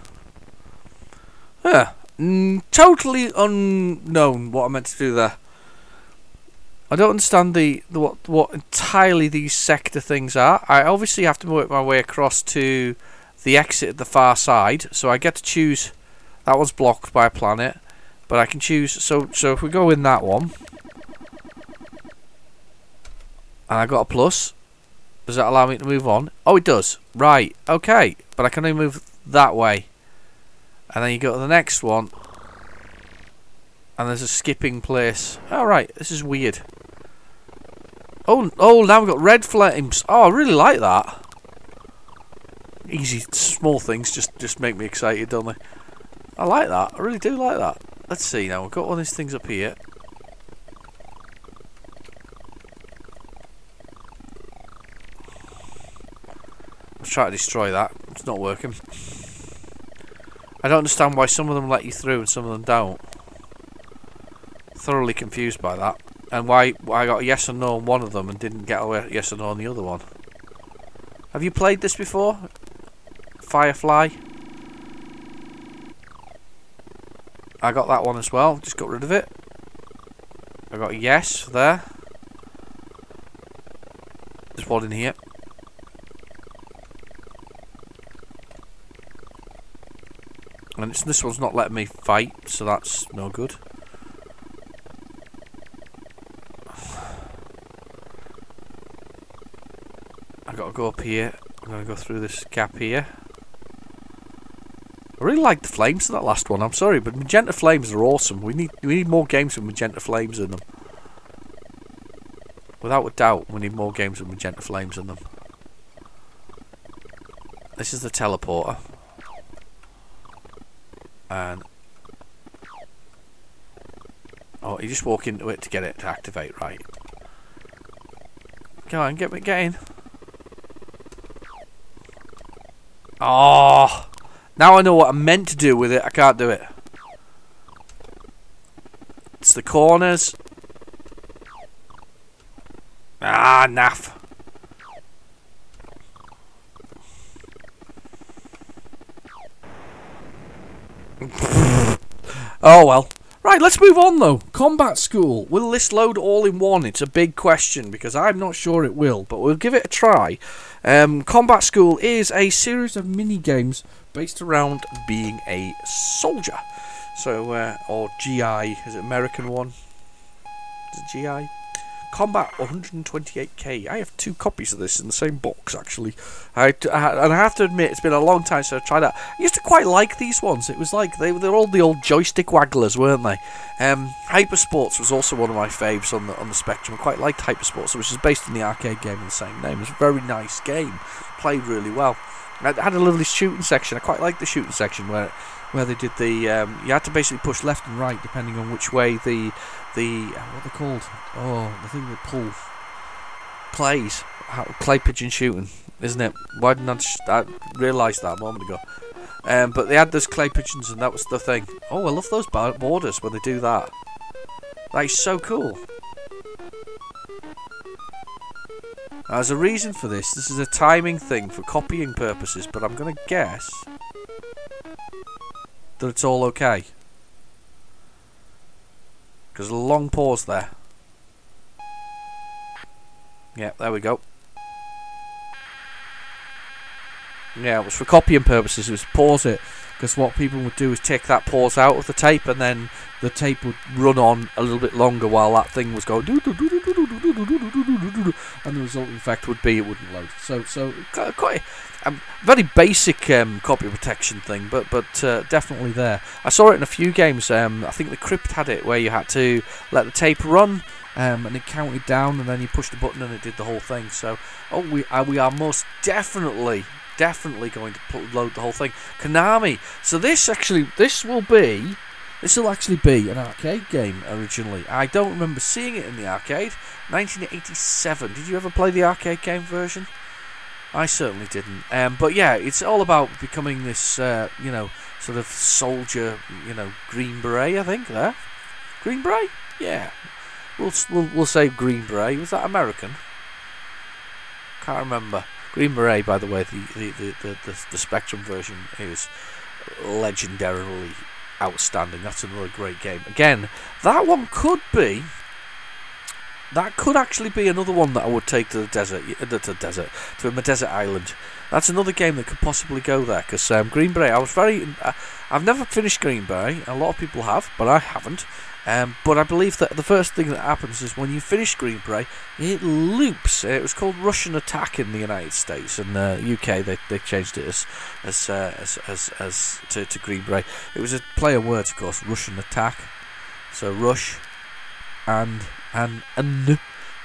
Totally unknown what I meant to do there. I don't understand what entirely these sector things are. I obviously have to work my way across to the exit at the far side, so I get to choose. That one's blocked by a planet, but I can choose. So if we go in that one, and I got a plus, does that allow me to move on? Oh, it does. Right. Okay, but I can only move that way, and then you go to the next one, and there's a skipping place. All right, this is weird. Oh, now we've got red flames. Oh, I really like that. Easy, small things just make me excited, don't they? I like that. I really do like that. Let's see now. We've got all these things up here. try to destroy that. It's not working. I don't understand why some of them let you through and some of them don't. Thoroughly confused by that. And why I got a yes or no on one of them and didn't get a yes or no on the other one. Have you played this before? Firefly? I got that one as well, just got rid of it. I got a yes there. There's one in here. And this one's not letting me fight, so that's no good. I gotta go up here. I'm gonna go through this gap here. I really like the flames in that last one. I'm sorry, but magenta flames are awesome. We need more games with magenta flames in them. Without a doubt, we need more games with magenta flames in them. This is the teleporter. And oh, you just walk into it to get it to activate, right? Go on, get in. Oh, now I know what I meant to do with it. I can't do it. It's the corners. Ah, naff. Oh well. Right, let's move on though. Combat School. Will this load all in one? It's a big question because I'm not sure it will, but we'll give it a try. Combat School is a series of mini games based around being a soldier. So, or GI, is it American one? Is it GI? Combat 128k. I have 2 copies of this in the same box, actually. And I have to admit, it's been a long time since I've tried that. I used to quite like these ones. It was like, they're all the old joystick wagglers, weren't they? Hypersports was also one of my faves on the Spectrum. I quite liked Hypersports, which is based on the arcade game of the same name. It was a very nice game. Played really well. It had a lovely shooting section. I quite liked the shooting section where they did the you had to basically push left and right depending on which way the what they're called, the thing that pulls clays, clay pigeon shooting, isn't it? Why didn't I realise that a moment ago? But they had those clay pigeons and that was the thing. Oh, I love those borders when they do that. That is so cool. Now, there's a reason for this. This is a timing thing for copying purposes, but I'm going to guess that it's all okay. There's a long pause there. Yeah, there we go. Yeah, it was for copying purposes. It was pause it, because what people would do is take that pause out of the tape, and then the tape would run on a little bit longer while that thing was going, and the resulting effect would be it wouldn't load. So quite a very basic copy protection thing, but definitely there. I saw it in a few games. I think the Crypt had it where you had to let the tape run, and it counted down, and then you pushed the button and it did the whole thing. So we are most definitely going to load the whole thing. Konami. So this will actually be an arcade game originally. I don't remember seeing it in the arcade. 1987. Did you ever play the arcade game version? I certainly didn't. But yeah, it's all about becoming this, sort of soldier, Green Beret. I think there. Green Beret. Yeah. We'll say Green Beret. Was that American? Can't remember. Green Beret, by the way, the Spectrum version is legendarily outstanding. That's another great game. Again, that one could actually be another one that I would take to the desert, to a desert island. That's another game that could possibly go there, because Green Beret, I've never finished Green Beret. A lot of people have, but I haven't. But I believe that the first thing that happens is when you finish Green Beret, it loops. It was called Russian Attack in the United States, and UK they changed it as to Green Beret. It was a play on words, of course, Russian Attack. So rush and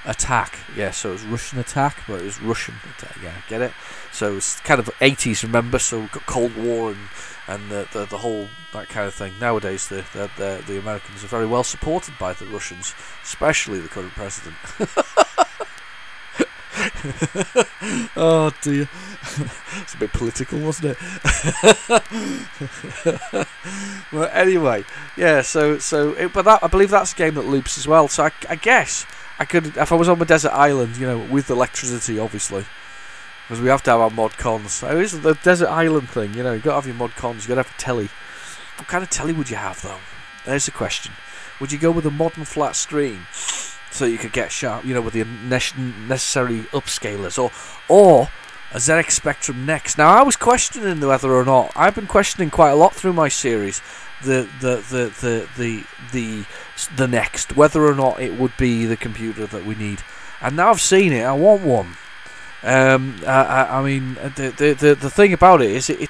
attack. Yeah, so it was Russian Attack, but it was Russian Attack. Yeah, get it? So it's kind of 80s, remember? So we've got Cold War and the whole that kind of thing. Nowadays, the Americans are very well supported by the Russians, especially the current president. Oh dear, it's a bit political, wasn't it? Well, anyway, yeah. But I believe that's a game that loops as well. So I guess I could, if I was on my desert island, with electricity, obviously, because we have to have our mod cons. So it's the desert island thing, you got to have your mod cons. You got to have a telly. What kind of telly would you have though? There's the question. Would you go with a modern flat screen, so you could get sharp, with the necessary upscalers, or a ZX Spectrum Next? Now, I was questioning whether or not, I've been questioning quite a lot through my series, the Next, whether or not it would be the computer that we need. And now I've seen it, I want one. I mean, the thing about it is it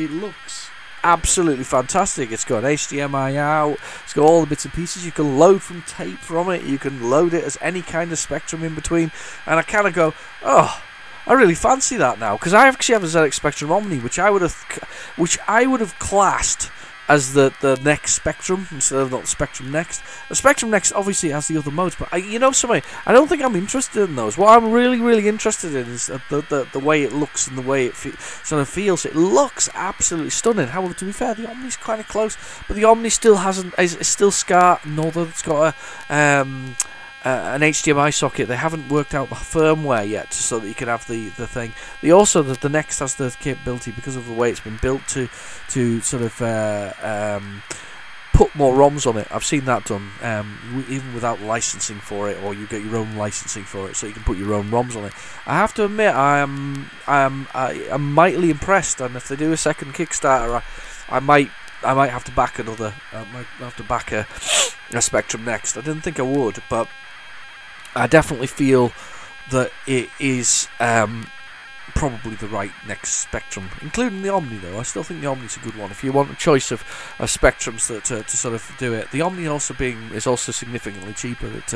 looks absolutely fantastic. It's got HDMI out, it's got all the bits and pieces. You can load from tape from it, you can load it as any kind of Spectrum in between, and I kind of go, oh, I really fancy that now, because I actually have a ZX Spectrum Omni, which I would have classed as the next Spectrum instead of not the Spectrum Next. The Spectrum Next obviously has the other modes, but I don't think I'm interested in those. What I'm really interested in is the way it looks and the way it sort of feels. It looks absolutely stunning. However, to be fair, the Omni's kind of close, but the Omni still is still scarred. Although it's got an HDMI socket, they haven't worked out the firmware yet, so that you can have the thing. The Next has the capability, because of the way it's been built, to sort of put more ROMs on it. I've seen that done, even without licensing for it, or you get your own licensing for it, so you can put your own ROMs on it. I have to admit, I'm mightily impressed, and if they do a second Kickstarter, I might have to back another. I might have to back a Spectrum Next. I didn't think I would, but I definitely feel that it is probably the right next Spectrum, including the Omni though. I still think the Omni's a good one if you want a choice of Spectrums to sort of do it. The Omni is also significantly cheaper at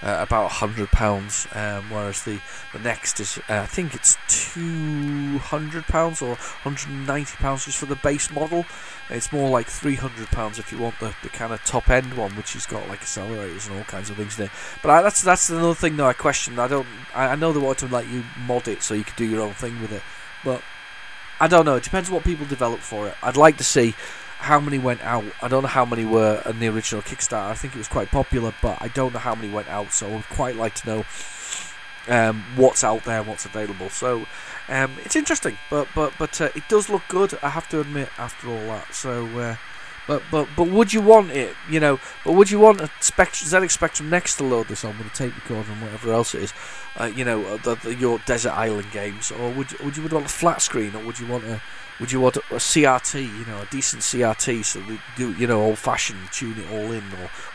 about £100, whereas the Next is I think it's £200 or £190 just for the base model. It's more like £300 if you want the kind of top end one, which has got like accelerators and all kinds of things in it. But that's another thing that I question. I know they want to let you mod it so you can do your own thing with it, but I don't know. It depends on what people develop for it. I'd like to see how many went out. I don't know how many were in the original Kickstarter. I think it was quite popular, but I don't know how many went out, so I would quite like to know what's out there, what's available. So it's interesting, but it does look good, I have to admit, after all that. So but would you want it, but would you want a ZX Spectrum Next to load this on with a tape recorder and whatever else it is, your desert island games, or would you want a flat screen, or would you want a CRT, a decent CRT, so we do, old-fashioned, tune it all in,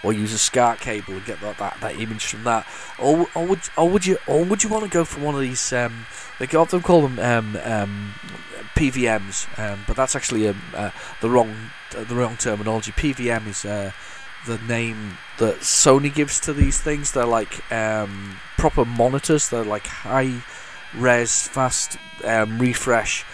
or use a SCART cable and get that image from that, or would you want to go for one of these? They often call them PVMs, but that's actually the wrong terminology. PVM is the name that Sony gives to these things. They're like proper monitors. They're like high-res, fast refresh,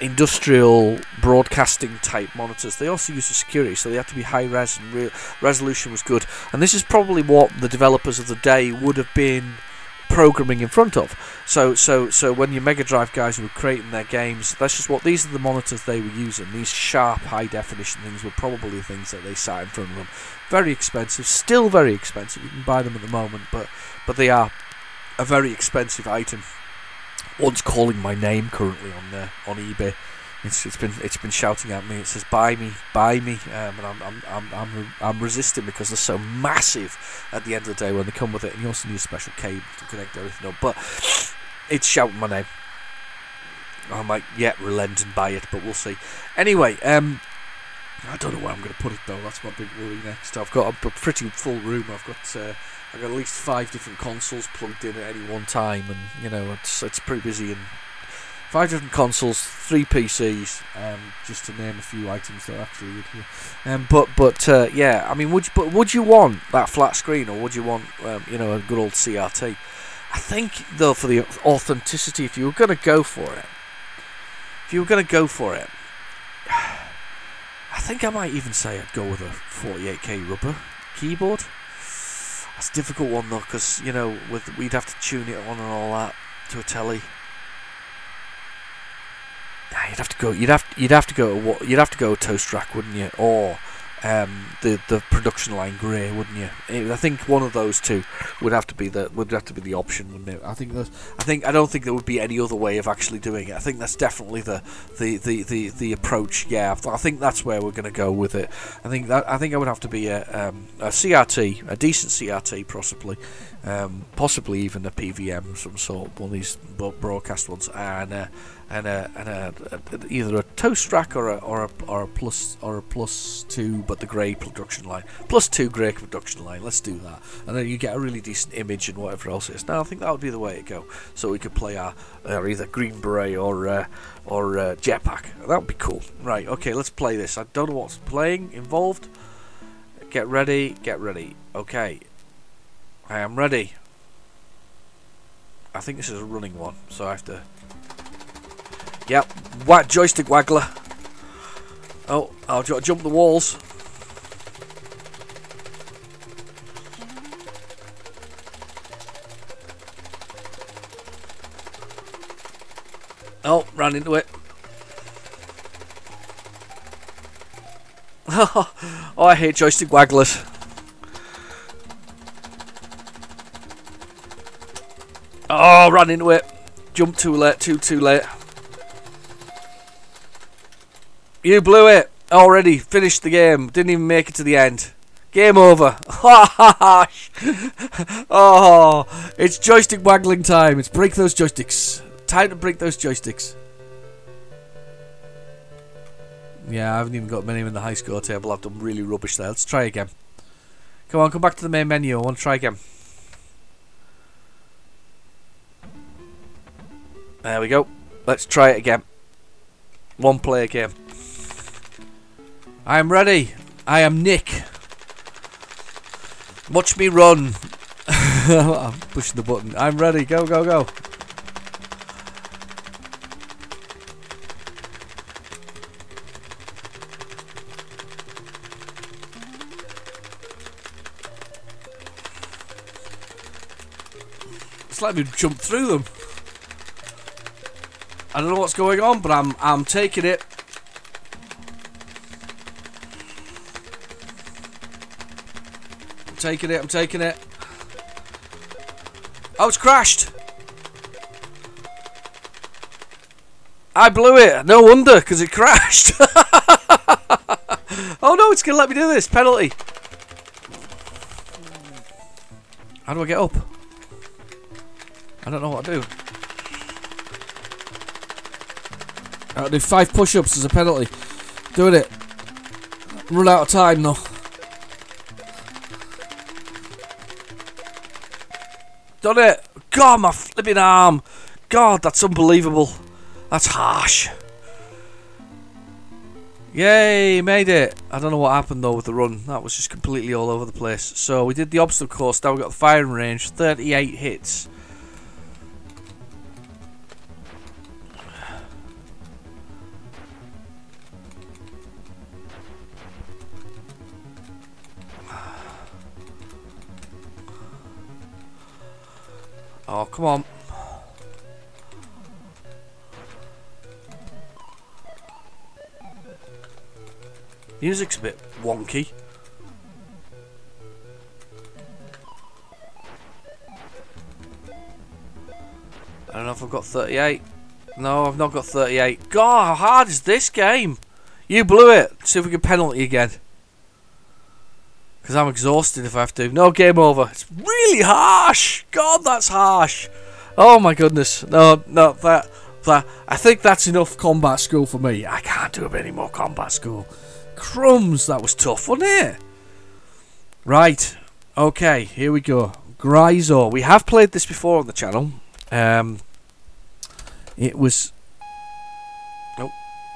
industrial broadcasting type monitors. They also use for security, so they have to be high res, and resolution was good. And this is probably what the developers of the day would have been programming in front of. So when your Mega Drive guys were creating their games, these are the monitors they were using. These sharp, high definition things were probably the things that they sat in front of them. Very expensive, still very expensive. You can buy them at the moment, but they are a very expensive item. One's calling my name currently on eBay. It's been shouting at me. It says buy me, and I'm resisting because they're so massive at the end of the day when they come with it. And you also need a special cable to connect everything up. But it's shouting my name. I might yet relent and buy it, but we'll see. Anyway, I don't know where I'm going to put it though. That's my big worry next. I've got a pretty full room. I've got at least 5 different consoles plugged in at any one time, and it's pretty busy. And 5 different consoles, 3 PCs, just to name a few items that are actually in here. Yeah, I mean, would you want that flat screen, or would you want a good old CRT? I think though, for the authenticity, if you were going to go for it, I think I might even say I'd go with a 48K rubber keyboard. That's a difficult one though, because you know, we'd have to tune it on and all that to a telly. Nah, you'd have to go. You'd have to go toast rack, wouldn't you? Or the production line grey, wouldn't you? I think one of those two would have to be the option, wouldn't it? I don't think there would be any other way of actually doing it. I think that's definitely the approach. Yeah, I think that's where we're going to go with it. I think I would have to be a CRT, a decent CRT, possibly even a PVM of some sort, one of these broadcast ones, and either a toast rack or a plus two, but the grey production line, +2 grey production line. Let's do that, and then you get a really decent image and whatever else it is. Now I think that would be the way to go. So we could play our either Green Beret or Jetpack. That would be cool. Right? Okay, let's play this. I don't know what's playing involved. Get ready. Get ready. Okay, I am ready. I think this is a running one, so I have to. Yep, joystick waggler. Oh, I'll jump the walls. Oh, ran into it. Oh, I hate joystick wagglers. Oh, ran into it. Jumped too late, too late. You blew it already. Finished the game. Didn't even make it to the end. Game over. Oh, it's joystick waggling time. It's break those joysticks. Time to break those joysticks. Yeah, I haven't even got many in the high score table. I've done really rubbish there. Let's try again. Come on, come back to the main menu. I want to try again. There we go. Let's try it again. One player game. I am ready. I am Nick. Watch me run. I'm pushing the button. I'm ready. Go, go, go. It's like me jump through them. I don't know what's going on, but I'm taking it. I'm taking it. Oh, it's crashed. I blew it. No wonder, because it crashed. Oh no, it's going to let me do this. Penalty. How do I get up? I don't know what to do. I'll do 5 push-ups as a penalty. Doing it. Run out of time though. Done it! God, my flipping arm! God, that's unbelievable. That's harsh. Yay, made it! I don't know what happened though with the run. That was just completely all over the place. So we did the obstacle course. Now we got the firing range. 38 hits. Oh, come on. Music's a bit wonky. I don't know if I've got 38. No, I've not got 38. God, how hard is this game? You blew it. See if we can penalty again. Because I'm exhausted if I have to. No, game over. It's really harsh. God, that's harsh. Oh my goodness. No, that. I think that's enough combat school for me. I can't do a bit any more combat school. Crumbs, that was tough, wasn't it? Right. Okay, here we go. Gryzor. We have played this before on the channel. It was. Nope.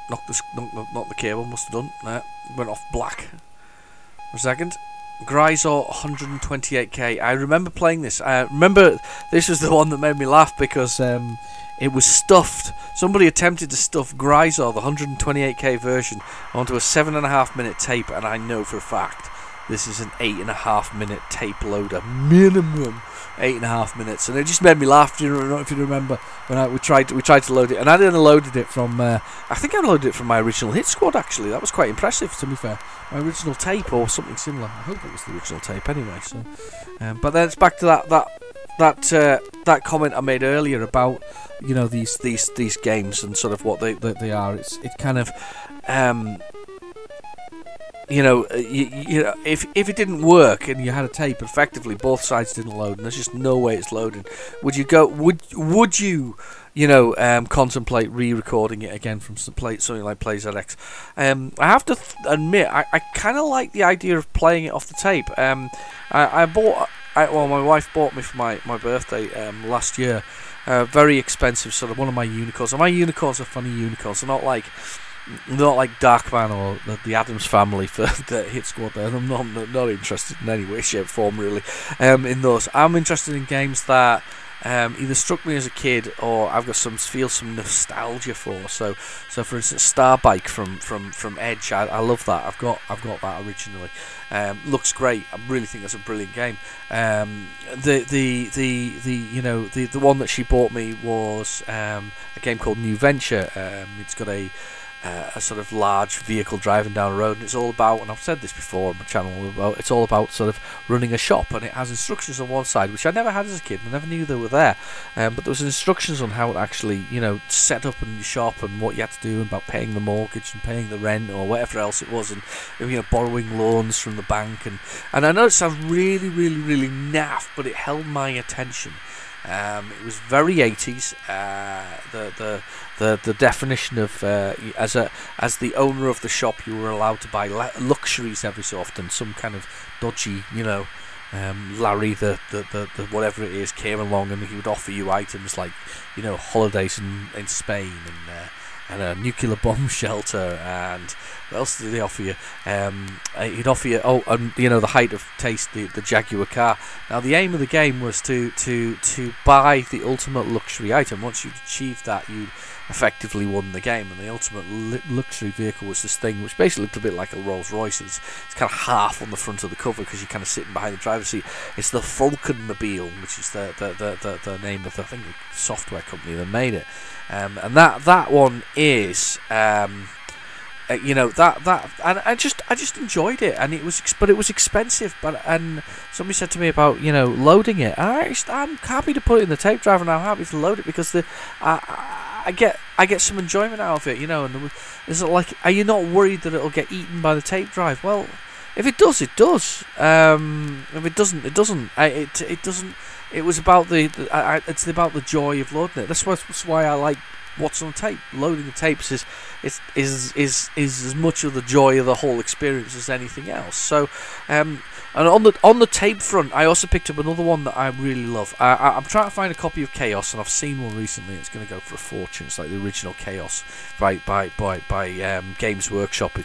Knocked the cable. Must have done. Went off black. For a second. Gryzor 128k. I remember playing this. I remember this was the one that made me laugh because it was stuffed. Somebody attempted to stuff Gryzor, the 128k version, onto a 7.5 minute tape, and I know for a fact this is an 8.5 minute tape loader, minimum 8.5 minutes, and it just made me laugh. I don't know if you remember when we tried to load it, and I didn't loaded it from. I think I loaded it from my original Hit Squad. Actually, that was quite impressive. To be fair, my original tape or something similar. I hope it was the original tape anyway. So, but then it's back to that comment I made earlier about these games and sort of what they are. It's kind of. If it didn't work and you had a tape, effectively both sides didn't load, and there's just no way it's loading. Would you contemplate re-recording it again from something like PlayZX? I have to admit, I kind of like the idea of playing it off the tape. My wife bought me for my birthday last year. Very expensive, sort of one of my unicorns. And my unicorns are funny unicorns. They're not like Darkman or the Addams Family for the Hit Squad there. I'm not interested in any way, shape, form really in those. I'm interested in games that either struck me as a kid or I've got some nostalgia for. So for instance, Starbike from Edge, I love that. I've got that originally. Looks great. I really think that's a brilliant game. The one that she bought me was a game called New Venture. It's got a sort of large vehicle driving down a road, and it's all about, and I've said this before on my channel, it's all about sort of running a shop, and it has instructions on one side, which I never had as a kid, I never knew they were there, but there was instructions on how to actually, set up in your shop and what you had to do about paying the mortgage and paying the rent or whatever else it was, and borrowing loans from the bank, and I know it sounds really, really, really naff, but it held my attention. It was very 80s. The definition of as the owner of the shop, you were allowed to buy luxuries every so often. Some kind of dodgy, Larry, the whatever it is, came along and he would offer you items like, holidays in Spain and a nuclear bomb shelter, and what else did they offer you? He'd offer you the height of taste, the Jaguar car. Now the aim of the game was to buy the ultimate luxury item. Once you'd achieved that, you effectively won the game, and the ultimate luxury vehicle was this thing which basically looked a bit like a Rolls Royce. It's kind of half on the front of the cover because you're kind of sitting behind the driver's seat. It's the Falconmobile, which is the name of the software company that made it. And that one is and I just enjoyed it, and it was expensive, and somebody said to me about loading it, and I'm happy to put it in the tape driver, and I'm happy to load it because I get some enjoyment out of it, and is it like, are you not worried that it'll get eaten by the tape drive? Well, if it does, it does. If it doesn't, it doesn't. It doesn't. It was about it's about the joy of loading it. That's why I like what's on tape. Loading the tapes is as much of the joy of the whole experience as anything else. So, and on the tape front, I also picked up another one that I really love. I'm trying to find a copy of Chaos, and I've seen one recently. It's going to go for a fortune. It's like the original Chaos by Games Workshop.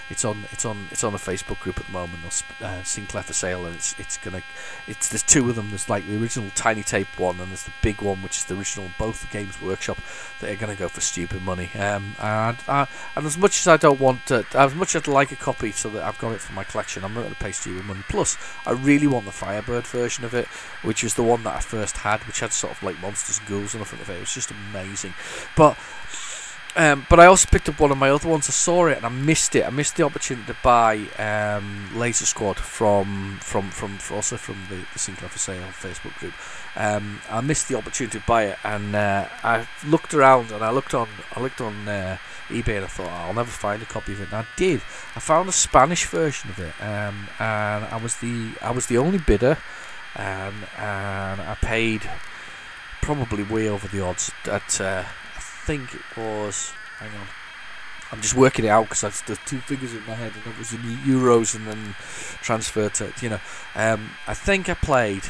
It's on a Facebook group at the moment. Sinclair for sale, and there's two of them. There's like the original tiny tape one, and there's the big one, which is the original. Both the Games Workshop that are going to go for stupid money. And as much as I don't want to, as much as I'd like a copy so that I've got it for my collection, I'm not going to pay stupid money. Plus, I really want the Firebird version of it, which was the one that I first had, which had sort of like monsters and ghouls on the front of it. It was just amazing, but I also picked up one of my other ones. I saw it and I missed it. I missed the opportunity to buy Laser Squad from the Sinclair for Sale Facebook group. I missed the opportunity to buy it, and I looked around and I looked on eBay, and I thought, I'll never find a copy of it. And I did. I found a Spanish version of it, and I was the only bidder, and I paid probably way over the odds at. I think it was, hang on, I'm just working it out because there's two figures in my head, and it was in euros and then transferred to, I think I paid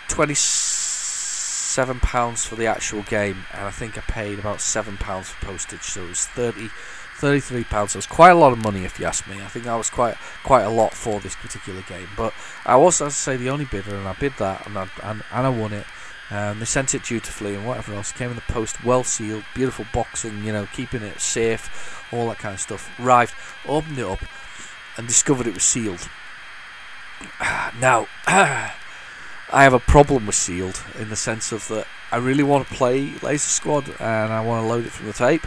£27 for the actual game, and I think I paid about £7 for postage, so it was £33. So it's quite a lot of money if you ask me. I think that was quite a lot for this particular game, but I was, as I say, the only bidder, and I bid that, and I won it. They sent it dutifully and whatever else. Came in the post, well sealed, beautiful boxing, keeping it safe, all that kind of stuff. Arrived, opened it up, and discovered it was sealed. Now, I have a problem with sealed in the sense of that I really want to play Laser Squad and I want to load it from the tape,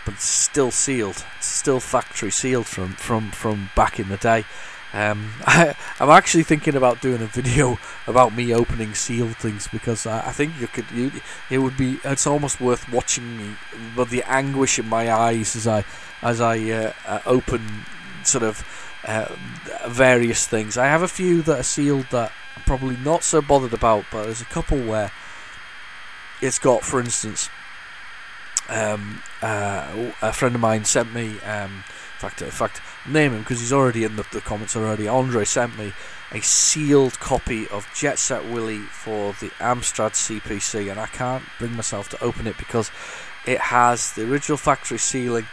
but it's still sealed. It's still factory sealed from back in the day. I'm actually thinking about doing a video about me opening sealed things, because I think it's almost worth watching me, but the anguish in my eyes as I open sort of various things. I have a few that are sealed that I'm probably not so bothered about, but there's a couple where it's got, for instance, a friend of mine sent me, in fact, name him because he's already in the comments already. Andre sent me a sealed copy of Jet Set Willy for the Amstrad CPC, and I can't bring myself to open it because it has the original factory sealing,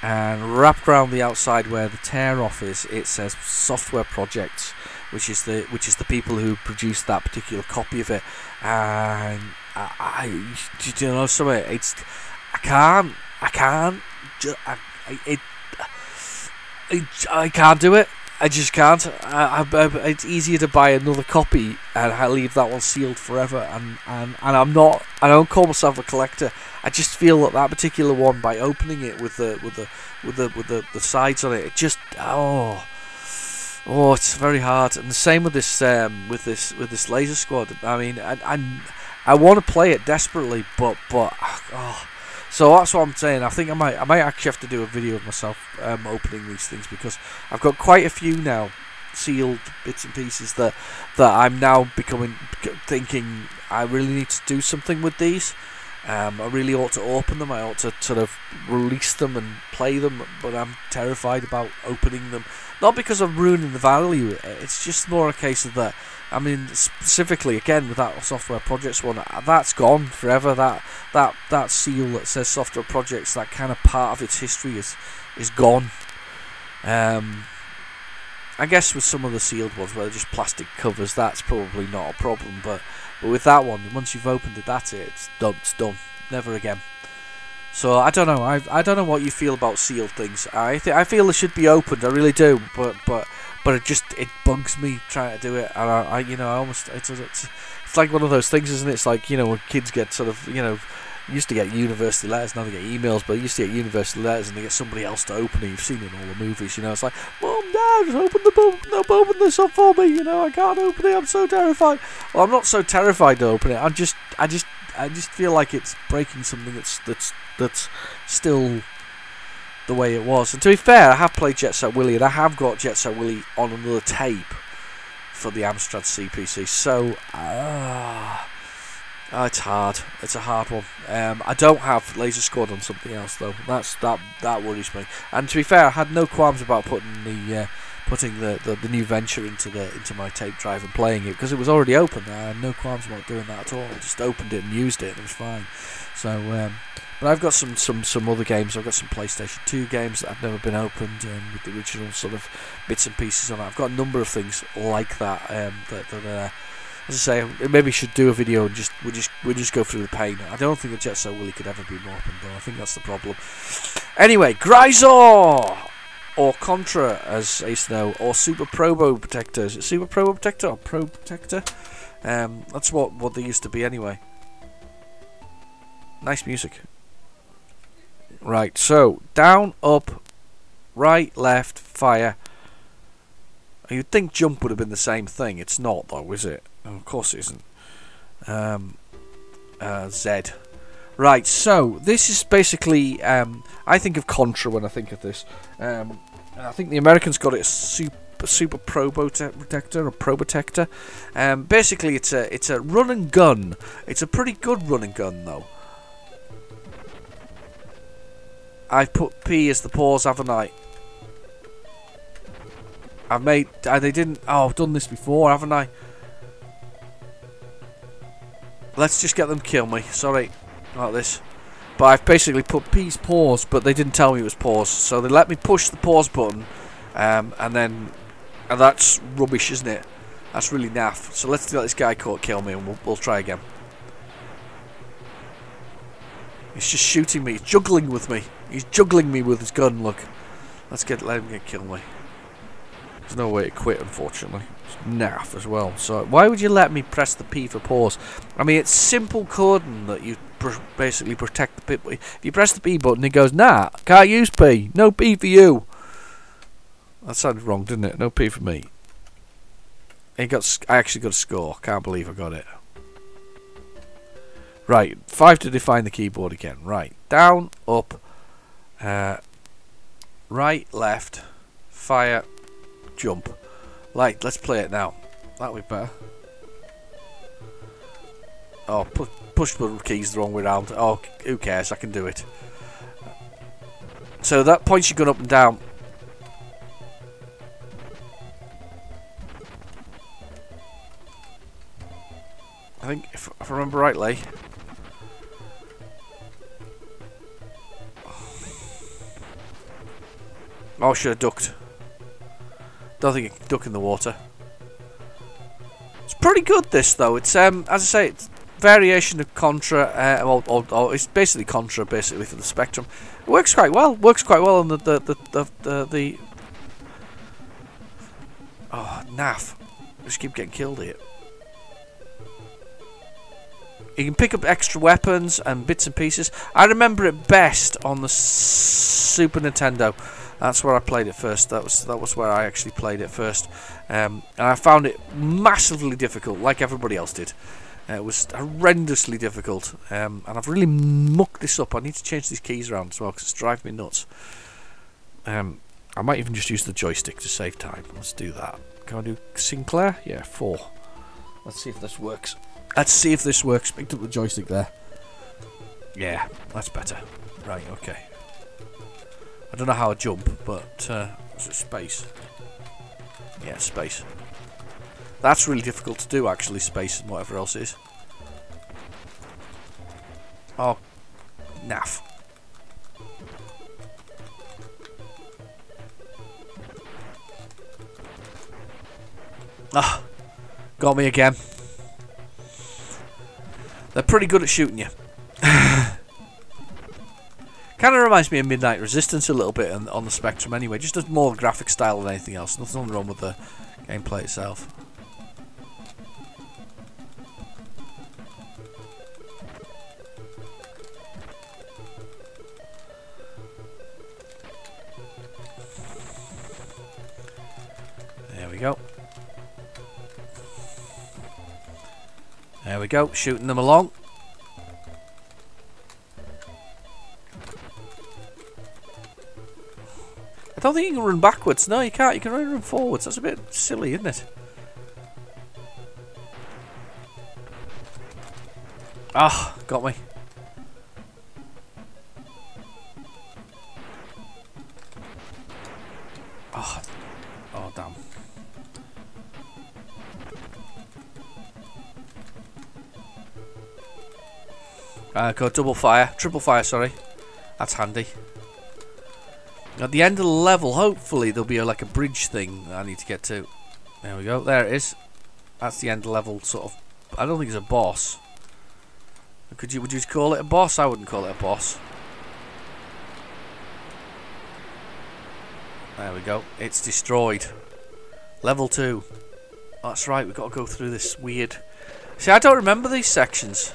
and wrapped around the outside where the tear off is, it says Software Projects, which is the people who produced that particular copy of it. And you know something? I can't do it. I just can't. It's easier to buy another copy and I leave that one sealed forever. And I'm not. I don't call myself a collector. I just feel that particular one, by opening it with the sides on it, it just it's very hard. And the same with this Laser Squad. I mean, I want to play it desperately, but so that's what I'm saying. I think I might actually have to do a video of myself opening these things, because I've got quite a few now sealed bits and pieces that I'm now thinking I really need to do something with these. I really ought to open them. I ought to sort of release them and play them, but I'm terrified about opening them. Not because I'm ruining the value. It's just more a case of that. I mean, specifically again with that Software Projects one, that's gone forever. That seal that says Software Projects, that kind of part of its history is gone. I guess with some of the sealed ones where they're just plastic covers, that's probably not a problem. But with that one, once you've opened it, that's it. It's done. It's done. Never again. So I don't know. I don't know what you feel about sealed things. I feel they should be opened. I really do. But it bugs me trying to do it. And I almost it's like one of those things, isn't it? It's like, when kids get sort of, you used to get university letters, now they get emails, but you used to get university letters and they get somebody else to open it. You've seen it in all the movies, it's like, Mum, Dad, just open this up for me, I can't open it, I'm so terrified. Well, I'm not so terrified to open it, I just feel like it's breaking something that's still the way it was. And to be fair, I have played Jet Set Willy, and I have got Jet Set Willy on another tape for the Amstrad CPC, so it's hard. It's a hard one. I don't have Laser Squad on something else though. That worries me. And to be fair, I had no qualms about putting the new venture into my tape drive and playing it, because it was already open. I had no qualms about doing that at all. I just opened it and used it, and it was fine. So, but I've got some other games. I've got some PlayStation 2 games that have never been opened, with the original sort of bits and pieces on it. I've got a number of things like that. As I say, maybe should do a video and we'll just go through the pain. I don't think the Jet Set Willy could ever be more open, though. I think that's the problem. Anyway, Grisor, or Contra, as I used to know, or Super Probo Protector. Is it Super Probo Protector or Pro Protector? That's what they used to be anyway. Nice music. Right, so down, up, right, left, fire. You'd think jump would have been the same thing. It's not, though, is it? Of course it isn't. Z. Right, so this is basically, I think of Contra when I think of this. I think the Americans got it as Super Probo Protector or Pro Protector. Basically, it's a run and gun. It's a pretty good run and gun, though. I've put P as the pause, haven't I? I've made. They didn't. Oh, I've done this before, haven't I? Let's just get them kill me. Sorry about this. But I've basically put P's pause, but they didn't tell me it was pause. So they let me push the pause button. And that's rubbish, isn't it? That's really naff. So let's let this guy kill me, and we'll try again. He's just shooting me. He's juggling with me. He's juggling me with his gun, look. Let him kill me. There's no way to quit, unfortunately. It's naff as well. So why would you let me press the P for pause? I mean, it's simple coding that you basically protect the bit. If you press the B button, it goes, nah, can't use P. No P for you. That sounded wrong, didn't it? No P for me. I actually got a score. Can't believe I got it. Right, 5 to define the keyboard again. Right, down, up, right, left, fire, jump. Right, let's play it now. That'll be better. Oh, push the keys the wrong way round. Oh, who cares? I can do it. So that points your gun up and down. I think, if I remember rightly... Oh, I should have ducked. Don't think you can duck in the water. It's pretty good, this, though. It's, as I say, it's variation of Contra, or it's basically Contra, basically, for the Spectrum. It works quite well. Works quite well on the Oh, naff. I just keep getting killed here. You can pick up extra weapons and bits and pieces. I remember it best on the Super Nintendo. That's where I played it first. That was where I actually played it first. And I found it massively difficult, like everybody else did. It was horrendously difficult. And I've really mucked this up. I need to change these keys around as well, because it's driving me nuts. I might even just use the joystick to save time. Let's do that. Can I do Sinclair? Yeah, 4. Let's see if this works. Let's see if this works. Picked up the joystick there. Yeah, that's better. Right, okay. I don't know how I jump, but is it space? Yeah, space. That's really difficult to do, actually, space and whatever else is. Oh, naff. Ah, got me again. They're pretty good at shooting you. Kind of reminds me of Midnight Resistance a little bit on the Spectrum anyway. Just a more graphic style than anything else. Nothing wrong with the gameplay itself. There we go. There we go, shooting them along. I don't think you can run backwards. No, you can't. You can only run forwards. That's a bit silly, isn't it? Ah, got me. Oh, oh damn. Got double fire, triple fire, sorry. That's handy. At the end of the level, hopefully there'll be like a bridge thing that I need to get to. There we go. There it is. That's the end of the level, sort of. I don't think it's a boss. Would you call it a boss? I wouldn't call it a boss. There we go. It's destroyed. Level 2. That's right. We've got to go through this weird. See, I don't remember these sections.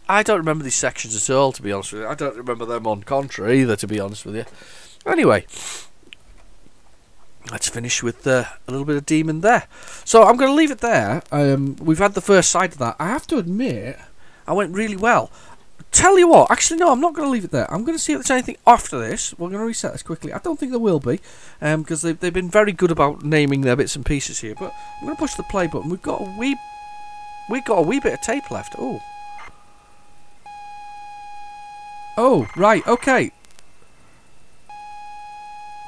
I don't remember these sections at all, to be honest with you. I don't remember them on Contra either, to be honest with you. Anyway, let's finish with a little bit of Demon there. So I'm going to leave it there. We've had the first side of that. I have to admit, I went really well. Tell you what, actually no, I'm not going to leave it there. I'm going to see if there's anything after this. We're going to reset this quickly. I don't think there will be, because they've been very good about naming their bits and pieces here. But I'm going to push the play button. We've got a wee bit of tape left. Oh. Oh, right, okay.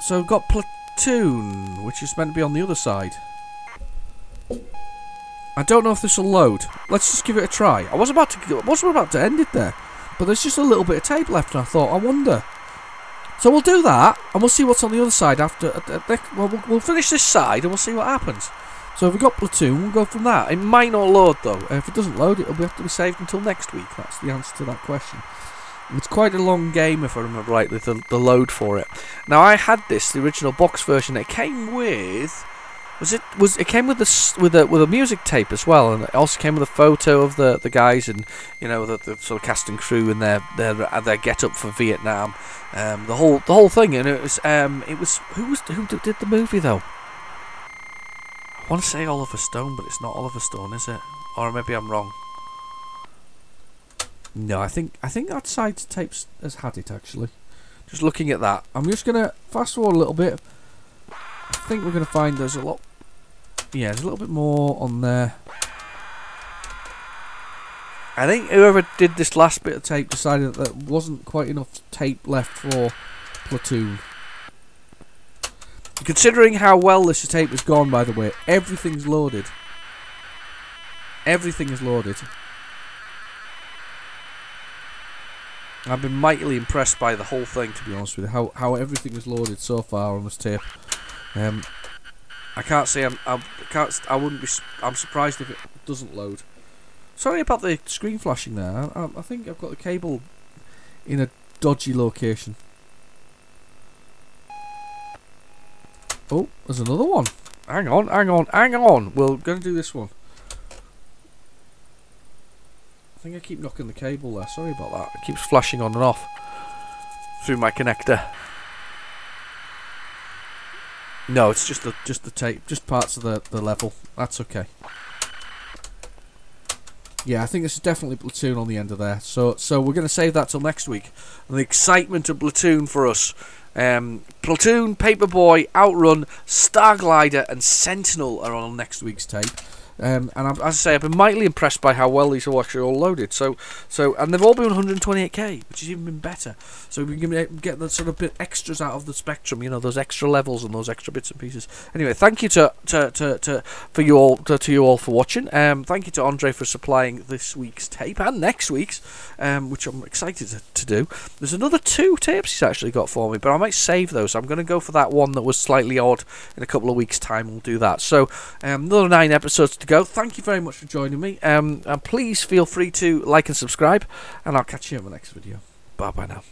So we've got Platoon, which is meant to be on the other side. I don't know if this will load. Let's just give it a try. I was about to end it there, but there's just a little bit of tape left, and I thought, I wonder. So we'll do that, and we'll see what's on the other side after. We'll finish this side, and we'll see what happens. So if we got Platoon, we'll go from that. It might not load though. If it doesn't load, it'll have to be saved until next week. That's the answer to that question. It's quite a long game, if I remember rightly, the load for it. Now I had this, the original box version. It came with, it came with a music tape as well, and it also came with a photo of the guys and the sort of cast and crew and their get up for Vietnam, the whole thing. And it was who did the movie though? I want to say Oliver Stone, but it's not Oliver Stone, is it? Or maybe I'm wrong. No, I think that side tapes has had it actually. Just looking at that, I'm just gonna fast forward a little bit. I think we're gonna find there's a lot. Yeah, there's a little bit more on there. I think whoever did this last bit of tape decided that there wasn't quite enough tape left for Platoon. Considering how well this tape has gone, by the way, everything's loaded. Everything is loaded. I've been mightily impressed by the whole thing, to be honest with you. How everything is loaded so far on this tape. I can't say I'm surprised if it doesn't load. Sorry about the screen flashing there. I think I've got the cable in a dodgy location. Oh, there's another one. Hang on. We're going to do this one. I think I keep knocking the cable there. Sorry about that. It keeps flashing on and off through my connector. No, it's just the tape, just parts of the level. That's okay. Yeah, I think this is definitely Platoon on the end of there. So we're going to save that till next week. And the excitement of Platoon for us. Platoon, Paperboy, Outrun, Starglider and Sentinel are on next week's tape. And as I say, I've been mightily impressed by how well these are actually all loaded. And they've all been 128k, which has even been better. So we can get the sort of bit extras out of the Spectrum, those extra levels and those extra bits and pieces. Anyway, thank you to you all for watching. Thank you to Andre for supplying this week's tape and next week's, which I'm excited to do. There's another 2 tapes he's actually got for me, but I might save those. I'm going to go for that one that was slightly odd in a couple of weeks' time. We'll do that. So another 9 episodes to go. Thank you very much for joining me. And please feel free to like and subscribe, and I'll catch you in the next video. Bye bye now.